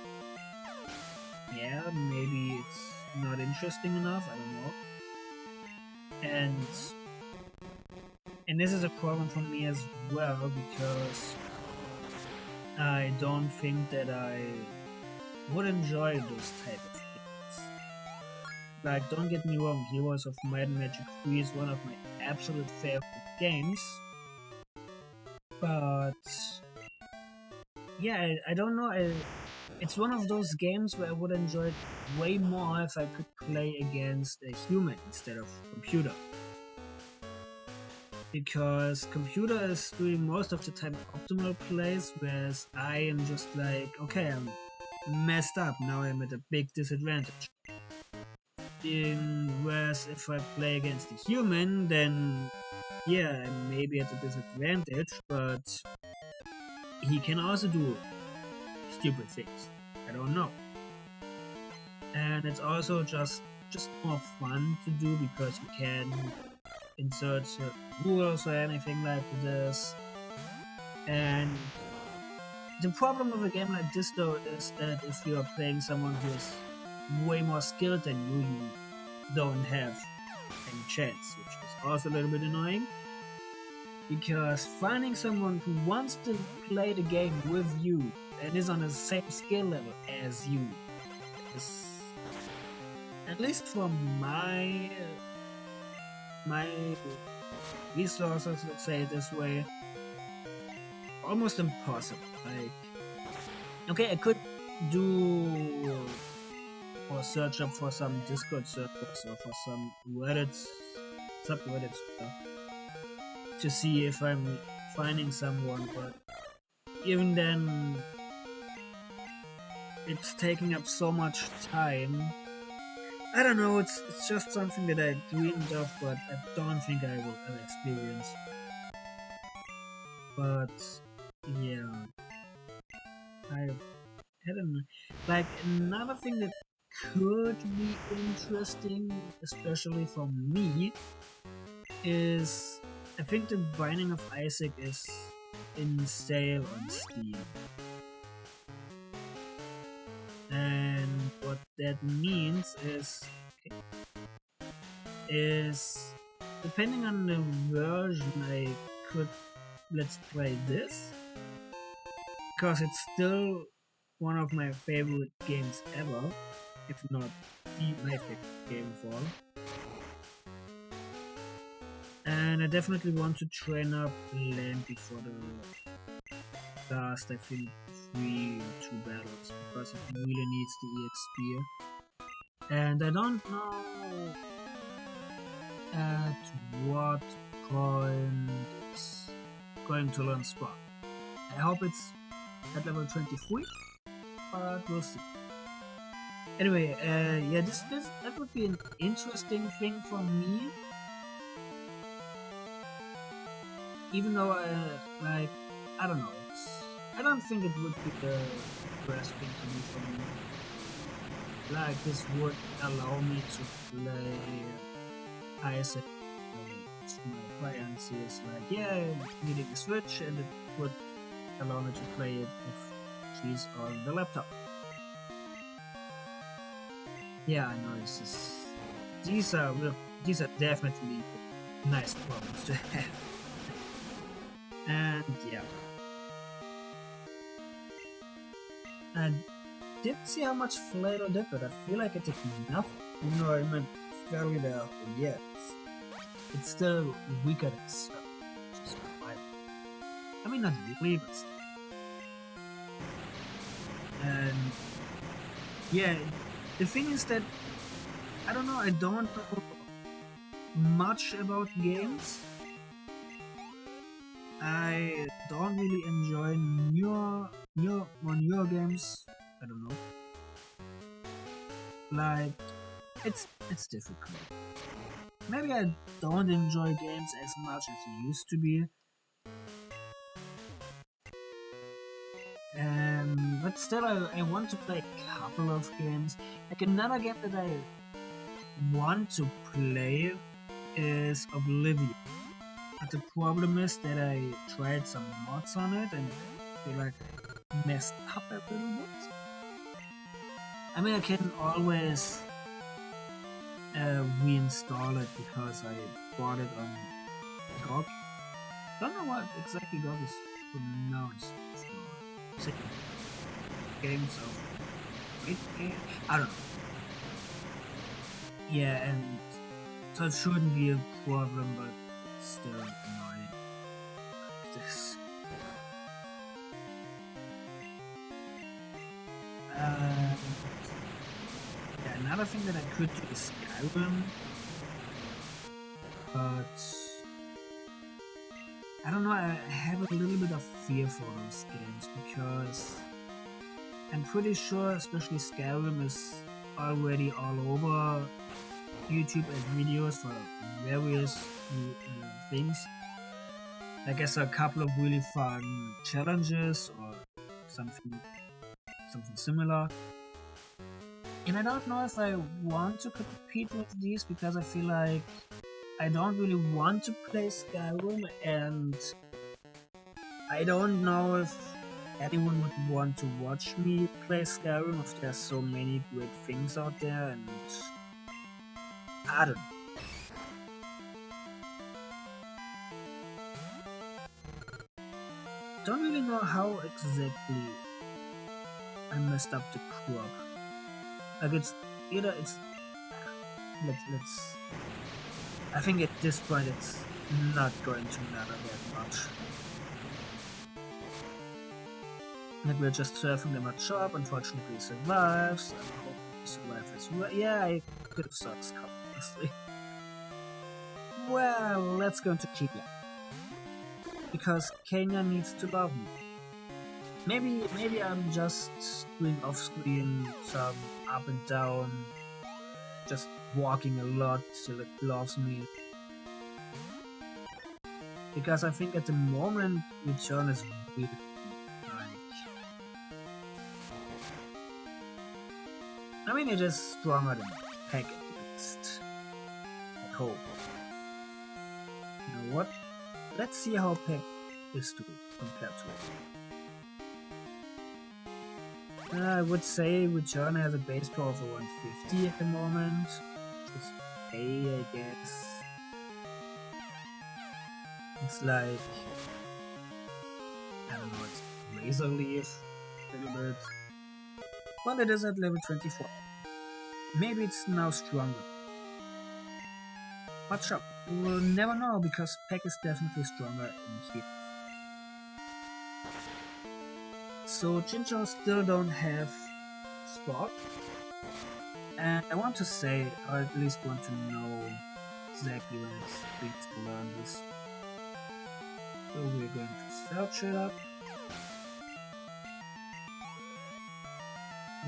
S1: yeah, maybe it's not interesting enough, I don't know. And this is a problem for me as well, because I don't think that I would enjoy those type of games. Like, don't get me wrong, Heroes of Might and Magic 3 is one of my absolute favorite games. But yeah, I don't know, it's one of those games where I would enjoy it way more if I could play against a human instead of computer. Because computer is doing most of the time optimal plays, whereas I am just like, okay, I'm messed up, now I'm at a big disadvantage. Whereas if I play against a human, then yeah, I'm maybe at a disadvantage, but he can also do stupid things. I don't know. And it's also just more fun to do because you can insert rules or anything like this. And the problem with a game like this though is that if you are playing someone who is way more skilled than you, you don't have any chance, which is also a little bit annoying. Because finding someone who wants to play the game with you and is on the same skill level as you is, at least from my resources, let's say it this way, almost impossible. Like, okay, I could do or search up for some Discord servers or for some subreddits to see if I'm finding someone, but even then it's taking up so much time. I don't know, it's just something that I dreamed of, but I don't think I will ever experience. But yeah, I've had like another thing that could be interesting, especially for me, is I think the Binding of Isaac is in sale on Steam. And what that means is depending on the version I could let's play this, because it's still one of my favorite games ever, if not my favorite game of all. And I definitely want to train up Land before the last, I think, 3 or 2 battles, because it really needs the EXP. And I don't know at what point it's going to learn Spark. I hope it's at level 23, but we'll see. Anyway, yeah, that would be an interesting thing for me. even though like I don't know, I don't think it would be the worst thing to do for me. Like this would allow me to play Isaac to my clients. Is like, yeah, needing a Switch, and it would allow me to play it if she's on the laptop. Yeah, I know these are definitely nice problems to have. And yeah, I didn't see how much Flato did, but I feel like it did enough. Even though I'm not fairly there yet, it's still weaker than stuff. I mean, not really, but still. And yeah, the thing is that I don't know. I don't know much about games. I don't really enjoy newer games. I don't know. Like it's difficult. Maybe I don't enjoy games as much as it used to be. But still, I want to play a couple of games. Like another game that I want to play is Oblivion. But the problem is that I tried some mods on it and I feel like I messed up a little bit. I mean, I can always reinstall it because I bought it on GOG. Don't know what exactly GOG is pronounced. Games of I don't know. Yeah, and so it shouldn't be a problem, but it's still annoying. This. Yeah, another thing that I could do is Skyrim, but I don't know. I have a little bit of fear for those games because I'm pretty sure, especially Skyrim, is already all over YouTube as videos for various things. I guess a couple of really fun challenges or something similar. And I don't know if I want to compete with these because I feel like I don't really want to play Skyrim, and I don't know if anyone would want to watch me play Skyrim if there's so many great things out there, and I don't know. Don't really know how exactly I messed up the crop. Like it's either it's let's I think at this point it's not going to matter that much. Like we're just surfing the mud shop, unfortunately he survives. I hope he survives as well. Yeah, I could have saw this coming, honestly. Well, let's go to keep it. Because Kenya needs to love me. Maybe I'm just doing off screen some up and down, just walking a lot till it loves me. Because I think at the moment Return is really I mean, it is stronger than Peck at least. I hope. You know what? Let's see how Peck is doing compared to it. I would say Return has a base power of 150 at the moment. Just A, I guess. It's like, I don't know, it's Razor Leaf a little bit. But it is at level 24. Maybe it's now stronger. But sure, we'll never know because Peck is definitely stronger in here. So Chinchou still don't have Spot. And I want to say, or at least want to know exactly when it's big to learn this. So we're going to search it up.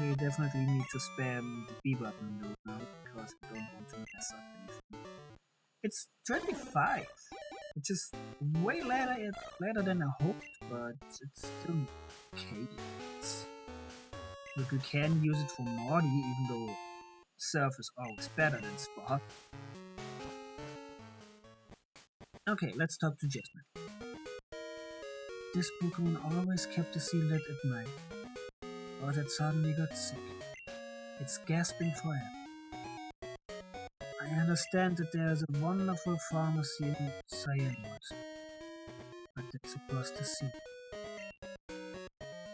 S1: We definitely need to spam the B button though now because we don't want to mess up anything. It's 25! which is way later than I hoped, but it's still okay. But we can use it for Morty, even though Surf is always better than Spark. Okay, let's talk to Jasmine. This Pokemon always kept the sea lit at night, but it suddenly got sick. It's gasping for air. I understand that there is a wonderful pharmacy in Cyanwood, but that's across the sea.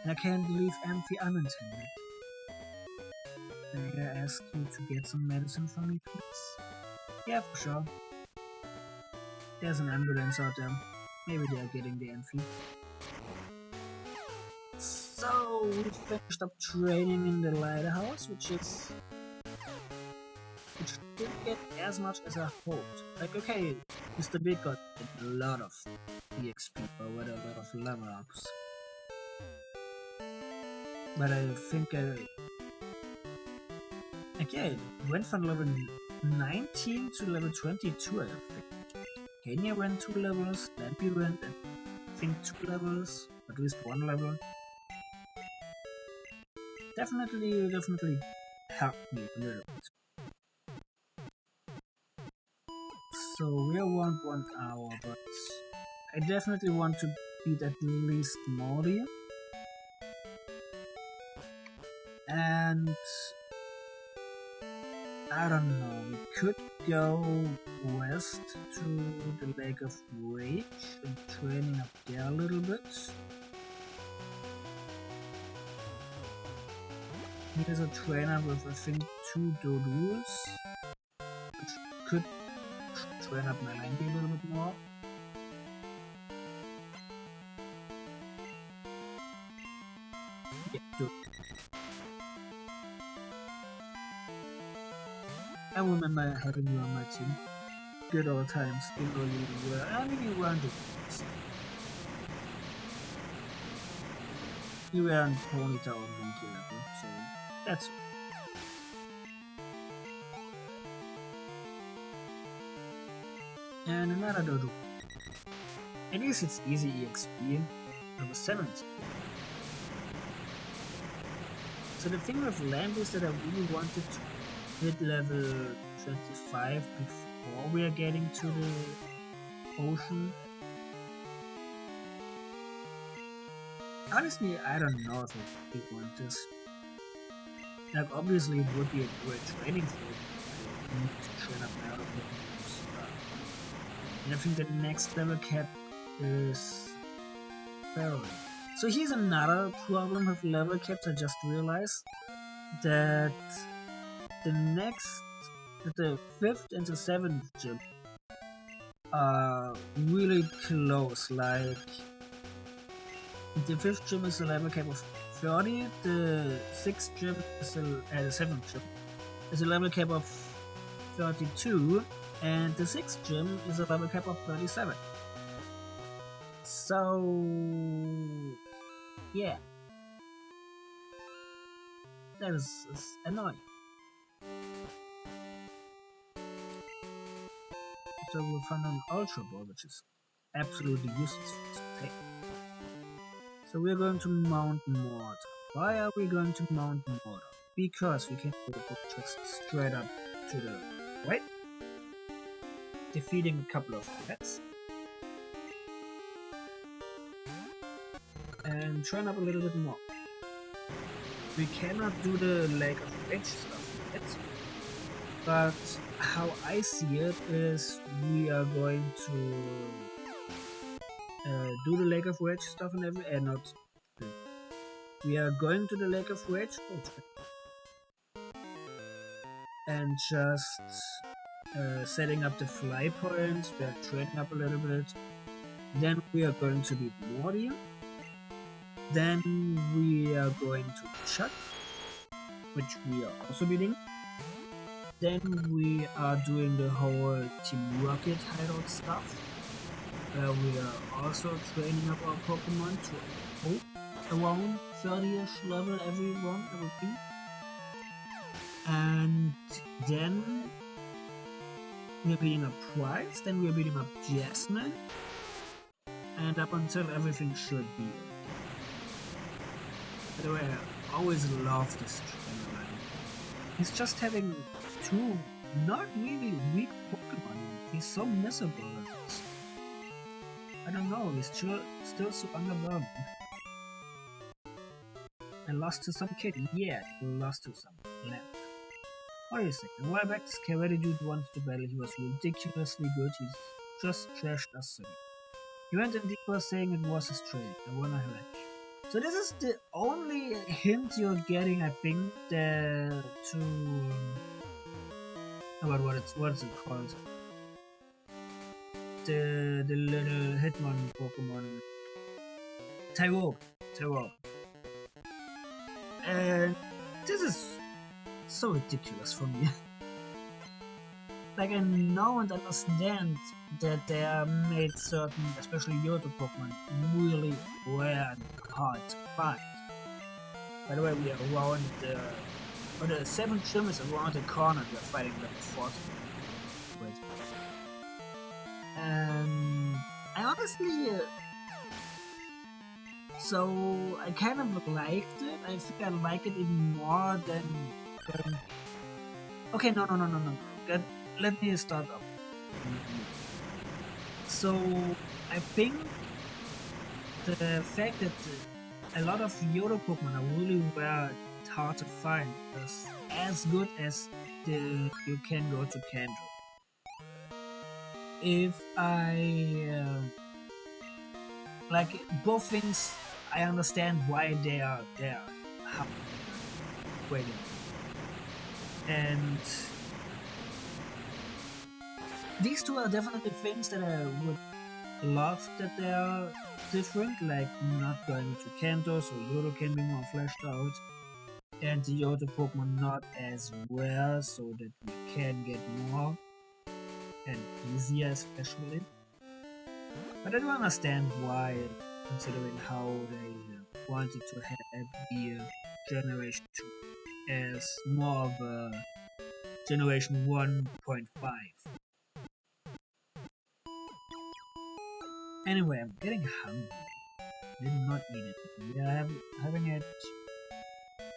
S1: I can't leave Amphi unattended. May I ask you to get some medicine for me, please? Yeah, for sure. There's an ambulance out there. Maybe they are getting the Amphi. So, we finished up training in the lighthouse, which didn't get as much as I hoped. Like, okay, Mr. Big got a lot of EXP, or what, a lot of level ups. But I think okay, it went from level 19 to level 22, I think. Kenya went 2 levels, Lampy went, I think, 2 levels, at least 1 level. Definitely helped me a little bit. So we are around 1 hour, but I definitely want to beat at least Morty. And I don't know, we could go west to the Lake of Rage and training up there a little bit. Here's a trainer with, I think, 2 Dodus, which could train up my Lanky a little bit more. Yeah, do. I remember having you on my team. Good old times, even though you were, I mean, you weren't the best. You weren't Ponyta or Lanky level, so that's all. And another Dodo. At least it's easy EXP, number 70. So the thing with Lamp is that I really wanted to hit level 25 before we are getting to the ocean. Honestly, I don't know if I really want this. Like, obviously it would be a great training for me. I need to train up my other Pokemon. And I think the next level cap is Pharaoh. So here's another problem with level caps. I just realized that the 5th and the 7th gym are really close. Like, the 5th gym is a level cap of 30, the 6th gym is the 7th gym is a level cap of 32, and the 6th gym is a level cap of 37. So yeah, that is annoying. So we'll find an Ultra Ball, which is absolutely useless for us to take. So we're going to Mount Mortar. Why are we going to Mount Mortar? Because we can go just straight up to the right, defeating a couple of pets, and train up a little bit more. We cannot do the Lake of Rage stuff yet, but how I see it is we are going to do the Lake of Rage stuff and we are going to the Lake of Rage and just setting up the fly points. We are training up a little bit. Then we are going to beat Morty. Then we are going to Chuck, which we are also beating. Then we are doing the whole Team Rocket hideout stuff, where we are also training up our Pokemon to around 30ish level everyone will be. And then we're beating up Price, then we're beating up Jasmine, and up until everything should be. By the way, I always love this trainer. He's just having two not really weak Pokemon. He's so miserable. I don't know, he's still so underwhelming. I lost to some kid. Yeah, I lost to some lamp. Wait a second, a while back this karate dude wants to battle. He was ridiculously good. He's just trashed us again. He went in deeper saying it was his training. I wanna have. So this is the only hint you're getting, I think, to about what's it called? The little Hitmon Pokemon. Tyrogue. And this is so ridiculous for me. Like, I know and understand that they are made certain, especially Yoto Pokemon, really rare and hard to find. By the way, we are around the 7 gym is around the corner and we're fighting level 40. Wait. And I honestly... so I kind of liked it. I think I like it even more than... okay, no. Let me start up. So I think the fact that a lot of Yoto Pokemon are really rare and hard to find is as good as you can go to Kanto. If I like both things, I understand why they are there. Waiting. And these two are definitely things that I would love that they are different, like not going to Kanto, so Yoto can be more fleshed out, and the Yoto Pokemon not as rare, so that we can get more, and easier especially. But I do understand why, considering how they wanted to have the Generation 2 as more of a Generation 1.5. Anyway, I'm getting hungry. Did not eat it. We are having it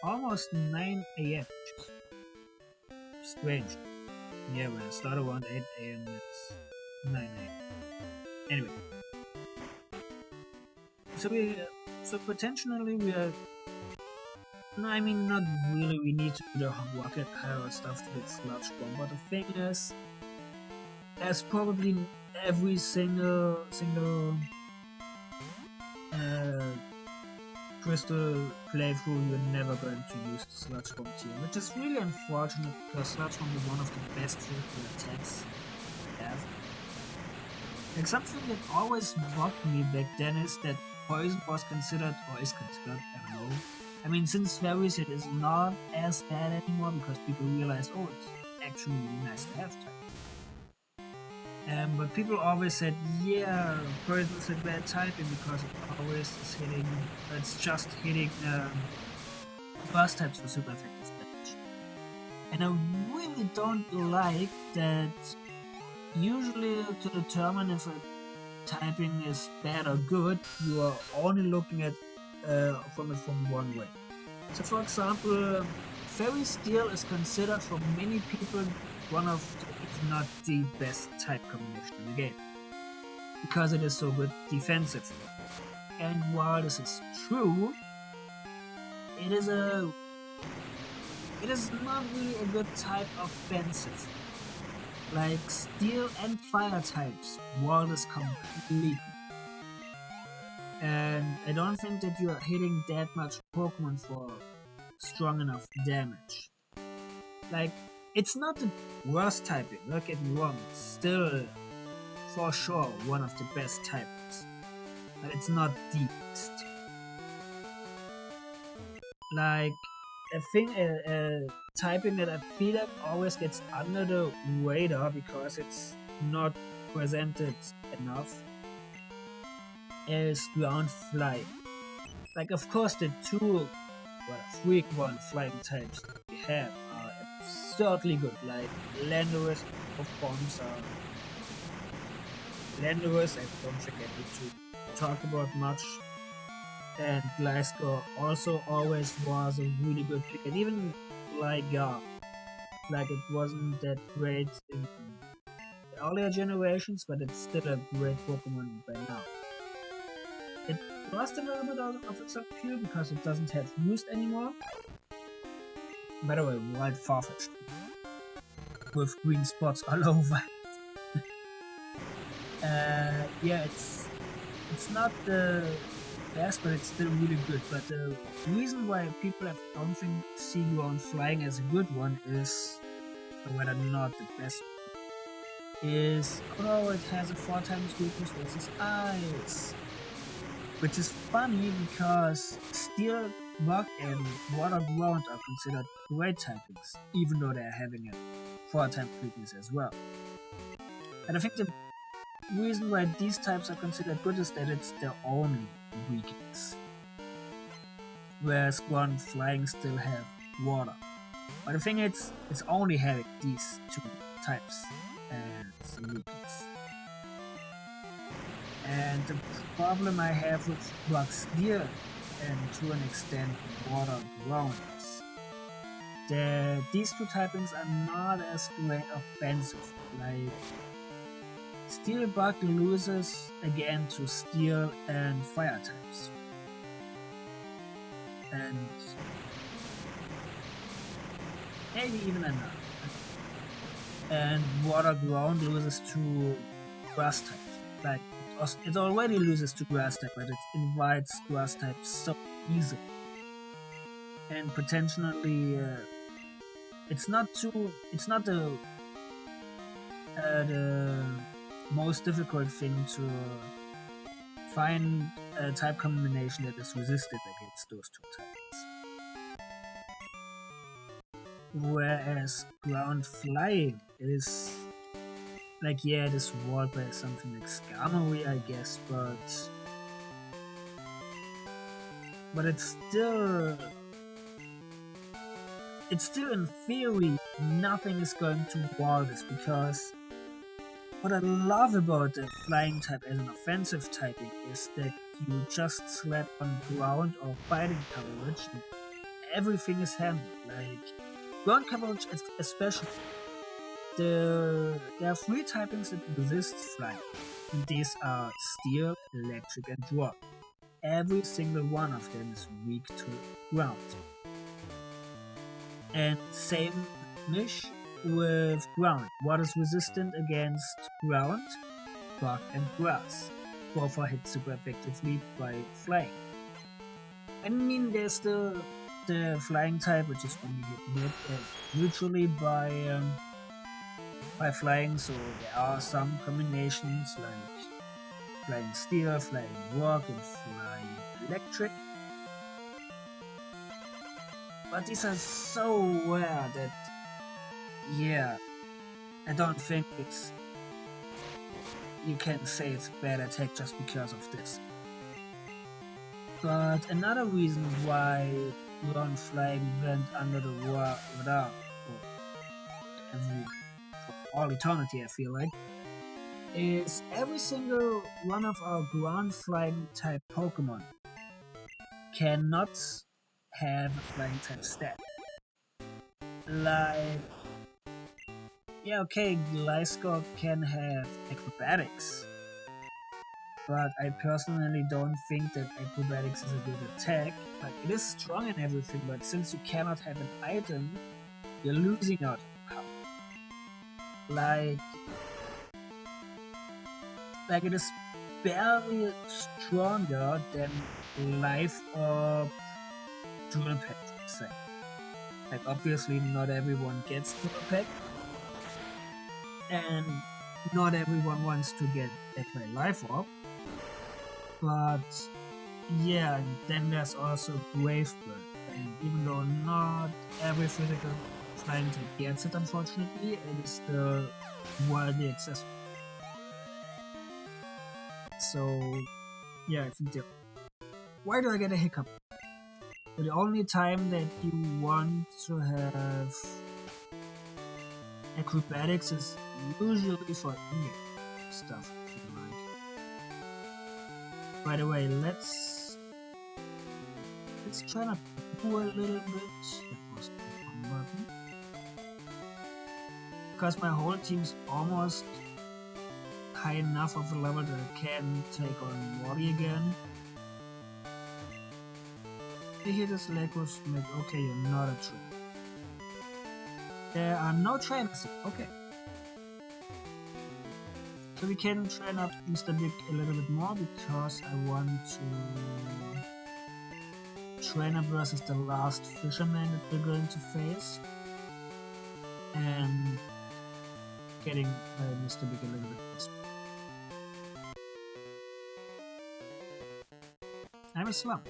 S1: almost 9 AM. Strange. Yeah, when I start around 8 AM, it's 9 AM. Anyway. So potentially we are... no, I mean, not really. We need to do the rocket power stuff to get Sludge Bomb, but the thing is, there's probably every single crystal playthrough you're never going to use the Sludge Bomb tier, which is really unfortunate because Sludge Bomb is one of the best physical attacks we have. Like, something that always bugged me back then is that Poison was considered, or is considered, I don't know. I mean, since Fairies it is not as bad anymore because people realize, oh, it's actually really nice to have type. But people always said, yeah, Poison is a bad typing because it always is hitting, it's just hitting burst types for super effective damage. And I really don't like that. Usually to determine if a typing is bad or good, you are only looking at from one way. So for example, Fairy Steel is considered for many people one of, if not the best type combination in the game, because it is so good defensively. And while this is true, it is not really a good type offensive. Like Steel and Fire types wall this completely. And I don't think that you are hitting that much Pokemon for strong enough damage. Like, it's not the worst typing, don't get me wrong, it's still for sure one of the best typings. But it's not the best. Like, I think a typing that I feel like always gets under the radar because it's not presented enough is ground flying. Like, of course, the three flying types that we have are certainly good. Like Landorus of bombs are Landorus, I don't think I need to talk about much. And Glasgow also always was a really good pick, and even like like it wasn't that great in the earlier generations, but it's still a great Pokemon by now. It lost a little bit of its appeal because it doesn't have Roost anymore. By the way, Wild Farfetch'd with green spots all over. Yeah, it's not the best, but it's still really good. But the reason why people don't think Seaground Flying as a good one is, or whether not the best, is although it has a 4 times weakness versus Ice. Which is funny because Steel, Rock and Water Ground are considered great typings, even though they're having a 4 times weakness as well. And I think the reason why these types are considered good is that it's their only weakness. Whereas Ground Flying still have Water. But the thing is, it's only having these 2 types as a weakness. And the problem I have with Rock Steel, and to an extent Water Ground, is that these 2 typings are not as great offensive. Like, Steel Bug loses again to Steel and Fire types. And maybe even another. And Water Ground loses to Grass types. Like, it already loses to Grass type, but it invites Grass types so easily. And potentially, it's not the most difficult thing to find a type combination that is resistant against those 2 types. Whereas Ground Flying is like, yeah, it is walled by something like Skarmory, I guess, but it's still in theory nothing is going to wall this, because what I love about the Flying type as an offensive typing is that you just slap on ground or fighting coverage and everything is handled. Like, ground coverage especially. There are 3 typings that resist Flying. And these are Steel, Electric and Rock. Every single one of them is weak to ground. And same niche with ground. What is resistant against ground, rock and grass? Both are hit super effectively by Flying. I mean, there's still the Flying type, which is only hit neutrally by Flying, so there are some combinations like Flying Steel, Flying Rock and Flying Electric. But these are so rare that, yeah, I don't think you can say it's a bad attack just because of this. But another reason why Ground Flying went under the radar for all eternity, I feel like, is every single one of our Ground Flying type Pokemon cannot have a Flying type stat. Like, yeah, okay, Gliscor can have Acrobatics, but I personally don't think that Acrobatics is a good attack. Like, it is strong and everything, but since you cannot have an item, you're losing out on power. Like it is barely stronger than Life or Dual Pack, say. Like, obviously not everyone gets Dual Pack, and not everyone wants to get X-Ray Life Orb, but yeah, and then there's also Brave Bird, and even though not every physical Flying type gets it, unfortunately, it is still widely accessible. So yeah, I think why do I get a hiccup? So the only time that you want to have acrobatics is usually for in-game stuff, I feel like. By the way, let's try not to do a little bit. That was the wrong button. Because my whole team's almost high enough of a level that I can take on Wally again. They hear this leg was like, okay, you're not a trainer. There are no trainers. Okay. So we can train up Mr. Big a little bit more because I want to train up versus the last fisherman that we're going to face. And getting Mr. Big a little bit faster. I'm a slump.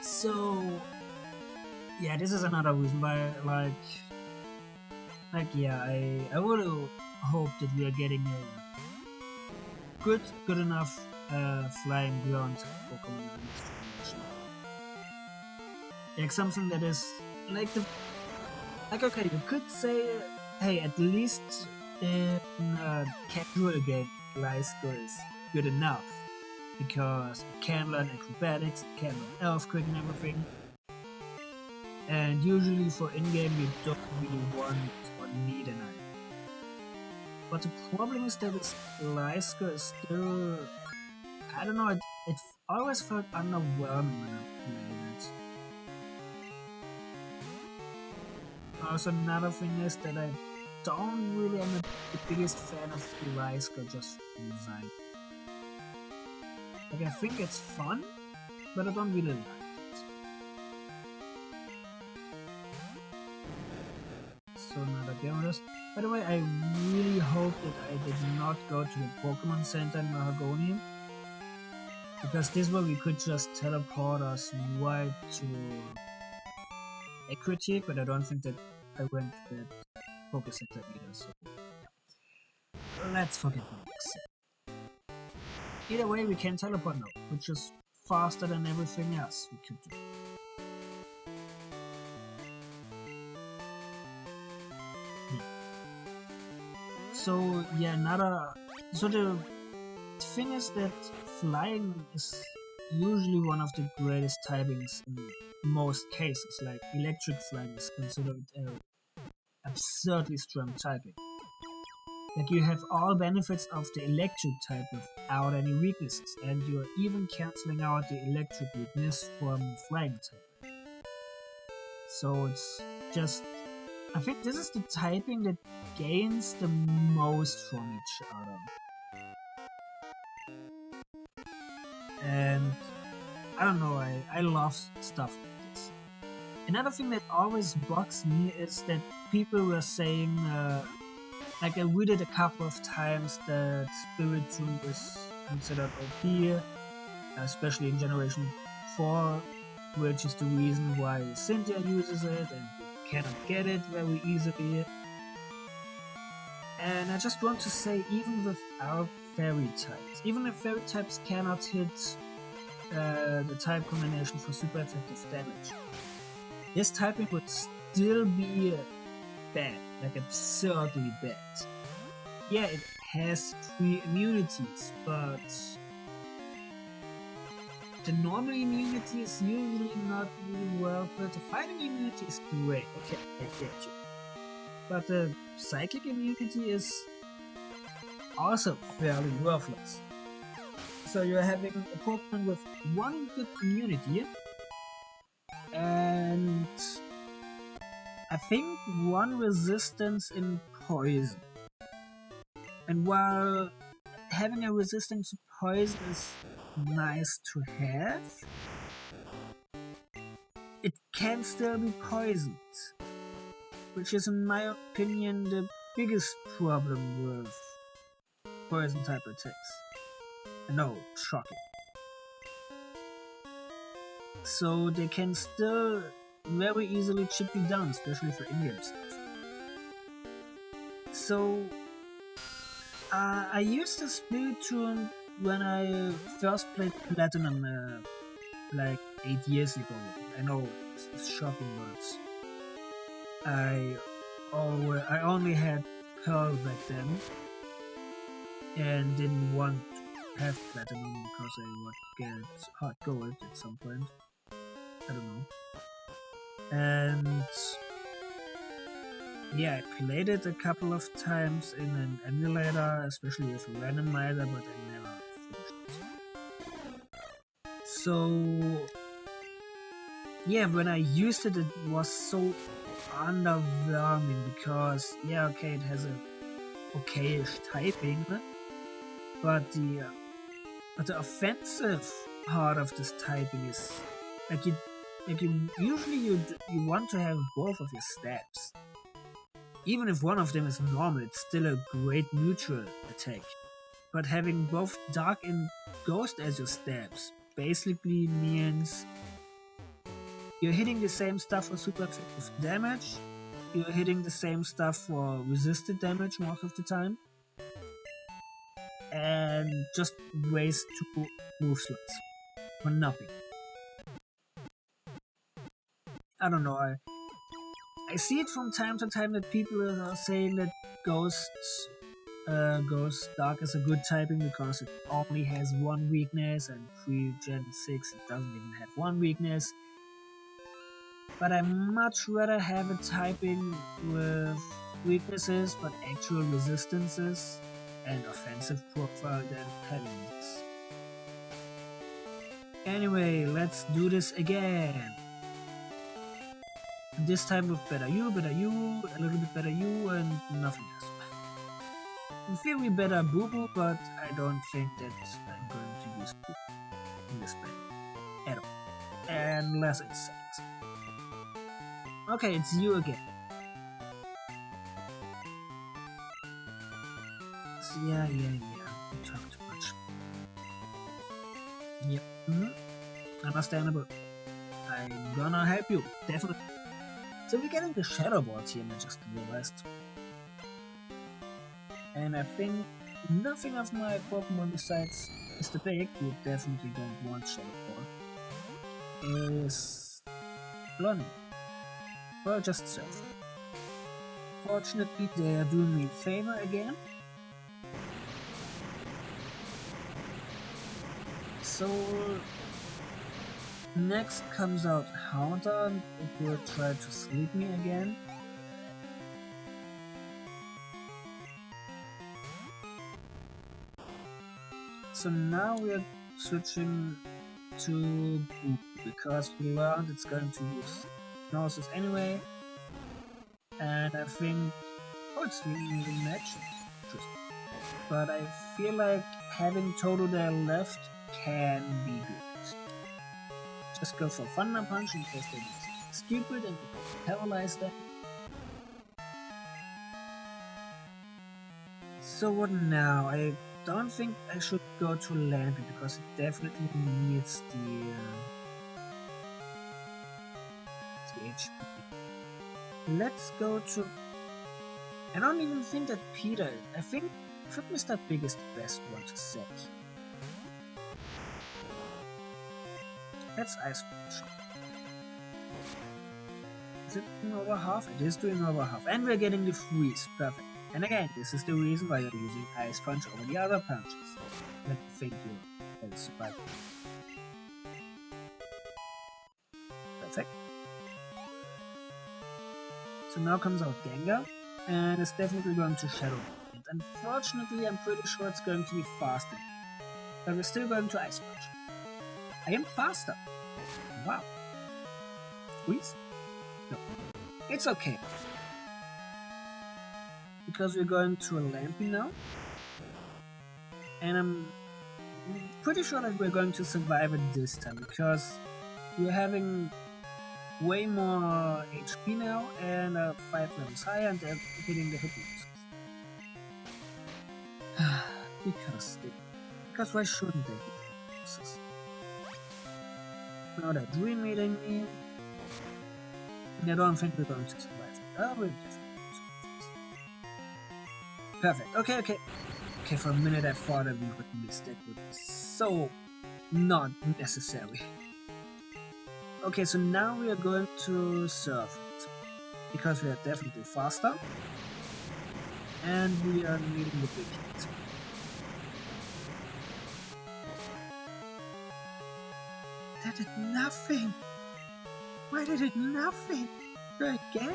S1: So yeah, this is another reason why yeah, I would hope that we are getting a good enough flying ground Pokemon in this generation. Like something that is like okay, you could say, hey, at least in a casual game, Gliscor is good enough. Because it can learn acrobatics, it can learn earthquake and everything. And usually for in-game you don't really want or need an item. But the problem is that its Gliscor is still... I don't know, it always felt underwhelming when I played it. Also another thing is that I don't really am the biggest fan of Gliscor just for the design. Like, I think it's fun, but I don't really like it. So another game with us. By the way, I really hope that I did not go to the Pokemon Center in Mahagoni. Because this way we could just teleport us right to Equity, but I don't think that I went to that Poké Center either, so yeah. Let's forget the next. Either way, we can teleport now, which is faster than everything else we could do. So yeah, so the thing is that flying is usually one of the greatest typings in most cases. Like electric flying is considered an absurdly strong typing. Like you have all benefits of the electric type without any weaknesses, and you're even cancelling out the electric weakness from flying type. So it's just... I think this is the typing that gains the most from each other. And I don't know, I love stuff like this. Another thing that always bugs me is that people were saying... like I read it a couple of times that Spiritomb is considered OP, especially in Generation 4, which is the reason why Cynthia uses it and you cannot get it very easily. And I just want to say, even without fairy types, even if fairy types cannot hit the type combination for super effective damage, this typing would still be bad, like absurdly bad. Yeah, it has 3 immunities, but the normal immunity is usually not really worth it. The fighting immunity is great, okay, I get you. But the psychic immunity is also fairly worthless. So you're having a Pokemon with 1 good immunity, and I think 1 resistance in poison. And while having a resistance to poison is nice to have, it can still be poisoned. Which is, in my opinion, the biggest problem with poison type attacks. No, shocking. So they can still very easily chip you down, especially for in-game stuff. So I used the Spiritomb when I first played Platinum like 8 years ago. I know it's shocking, but I only had Pearl back then, and didn't want to have Platinum because I would get Hard Gold at some point. I don't know. And yeah, I played it a couple of times in an emulator, especially with a randomizer, but I never finished it. So yeah, when I used it, it was so underwhelming because yeah, okay, it has a okayish typing, but the offensive part of this typing is like you usually you want to have both of your stabs. Even if one of them is normal, it's still a great neutral attack. But having both Dark and Ghost as your stabs basically means you're hitting the same stuff for super effective damage, you're hitting the same stuff for resisted damage most of the time, and just waste 2 move slots for nothing. I don't know, I see it from time to time that people are saying that Ghost Dark is a good typing because it only has one weakness, and pre-Gen 6 it doesn't even have one weakness. But I much rather have a typing with weaknesses but actual resistances and offensive profile than having this. Anyway, let's do this again. This time with better you, a little bit better you, and nothing else. In theory better Boo Boo, but I don't think that I'm going to use Boo Boo in this battle at all. Unless it's seconds. Okay, it's you again. So yeah. You talk too much. Yep. Understandable. I'm gonna help you, definitely. So we're getting the Shadow Balls here, I just realized. And I think nothing of my Pokemon besides Mr. Big, who definitely don't want Shadow Ball, is Lonnie. Well, just Surf. Fortunately, they are doing me a favor again. So next comes out Haunter, and it will try to sleep me again. So now we are switching to Boo, because we learned it's going to use Hypnosis anyway. And I think, it's using Magic. But I feel like having Toto there left can be good. Just go for Thunder Punch in case they do something stupid and paralyze them. So what now? I don't think I should go to Lampy because it definitely needs the HP. Let's go to... I don't even think that Peter... I think Mr. Big is the best one to sack. Let's Ice Punch. Is it doing over half? It is doing over half. And we're getting the freeze. Perfect. And again, this is the reason why you're using Ice Punch over the other punches. Let me think you will survive. Perfect. So now comes out Gengar, and it's definitely going to Shadow Ball. And unfortunately, I'm pretty sure it's going to be faster. But we're still going to Ice Punch. I am faster. Wow. Please? No. It's okay. Because we're going to a Lampy now. And I'm pretty sure that we're going to survive it this time. Because we're having way more HP now and 5 levels higher, and they're hitting the hypnosis. Because why shouldn't they hit the hypnosis? Now they're dream meeting me. I don't think we're going to survive it. Oh, we're definitely going to survive it. Perfect. Okay, for a minute I thought that we would miss. That would be so not necessary. Okay, so now we are going to surf it. because we are definitely faster, and we are needing the big hit. That did nothing! Why did it nothing? You're a Gengar!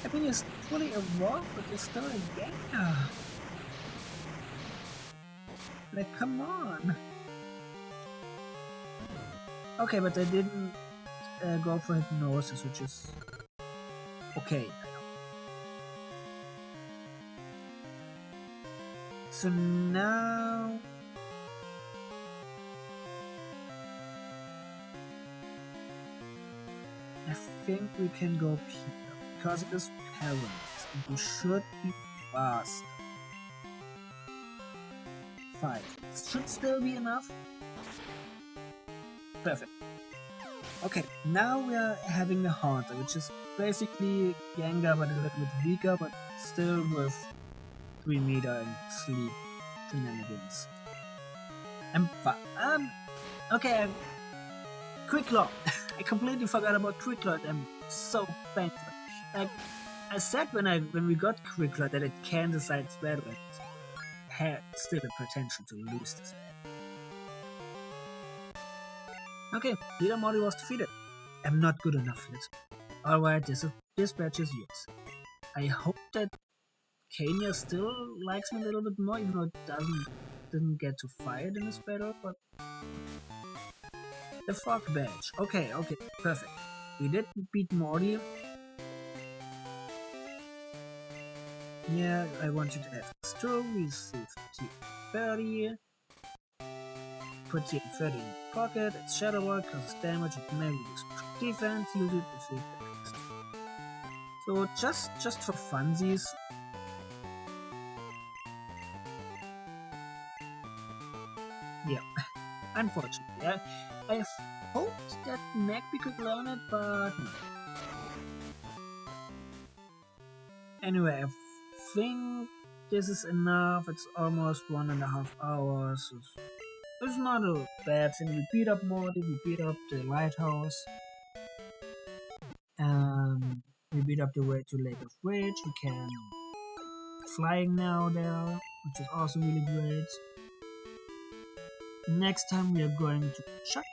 S1: I mean, you're fully evolved, but you're still a Gengar! Like, come on! Okay, but I didn't go for hypnosis, which is okay. So now I think we can go Peter, because it is paralyzed and we should be fast. 5. It should still be enough. Perfect. Okay, now we are having a Haunter, which is basically Gengar but a little bit weaker, but still with 3 meter and sleep shenanigans. Okay, Quick Law. I completely forgot about Quick Law. I'm so thankful. Like I said when we got Quick Law that it can decide its battle, but it had still the potential to lose this battle. Okay, Leader Morty was defeated. I'm not good enough yet. Alright, this badge is yours. I hope that Kenya still likes me a little bit more, even though it didn't get to fight in this battle, but the Fog badge. Okay, perfect. We did beat Morty. Yeah, I want you to have this too. We save T30. Put T30 in the pocket. It's Shadow Ball, causes damage, it may reduce defense, use it if you fixed. So just for funsies. Yeah, unfortunately. I hoped that Magby could learn it, but no. Anyway, I think this is enough. It's almost 1.5 hours. It's not a bad thing. We beat up Morty, we beat up the lighthouse. We beat up the way to Lake of Rage. We can flying now there, which is also really great. Next time we are going to Chuck.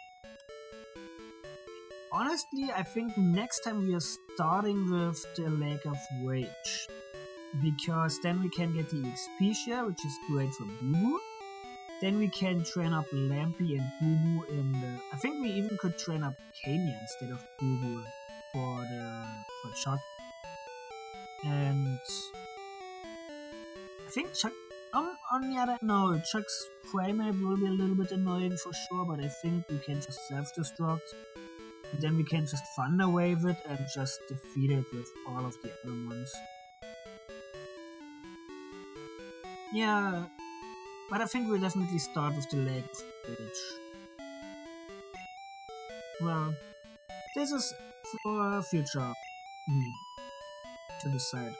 S1: Honestly, I think next time we are starting with the Lake of Rage, because then we can get the XP share, which is great for Boo Boo. Then we can train up Lampy and Boo Boo in the... I think we even could train up Kenya instead of Boo Boo for Chuck. And I think Chuck... on the other... No, Chuck's frame rate will be a little bit annoying for sure, but I think we can just self-destruct. Then we can just Thunder Wave it and just defeat it with all of the other ones. Yeah, but I think we'll definitely start with the Lake of Rage. Well, this is for future me to decide.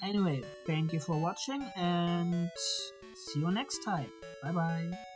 S1: Anyway, thank you for watching and see you next time. Bye bye.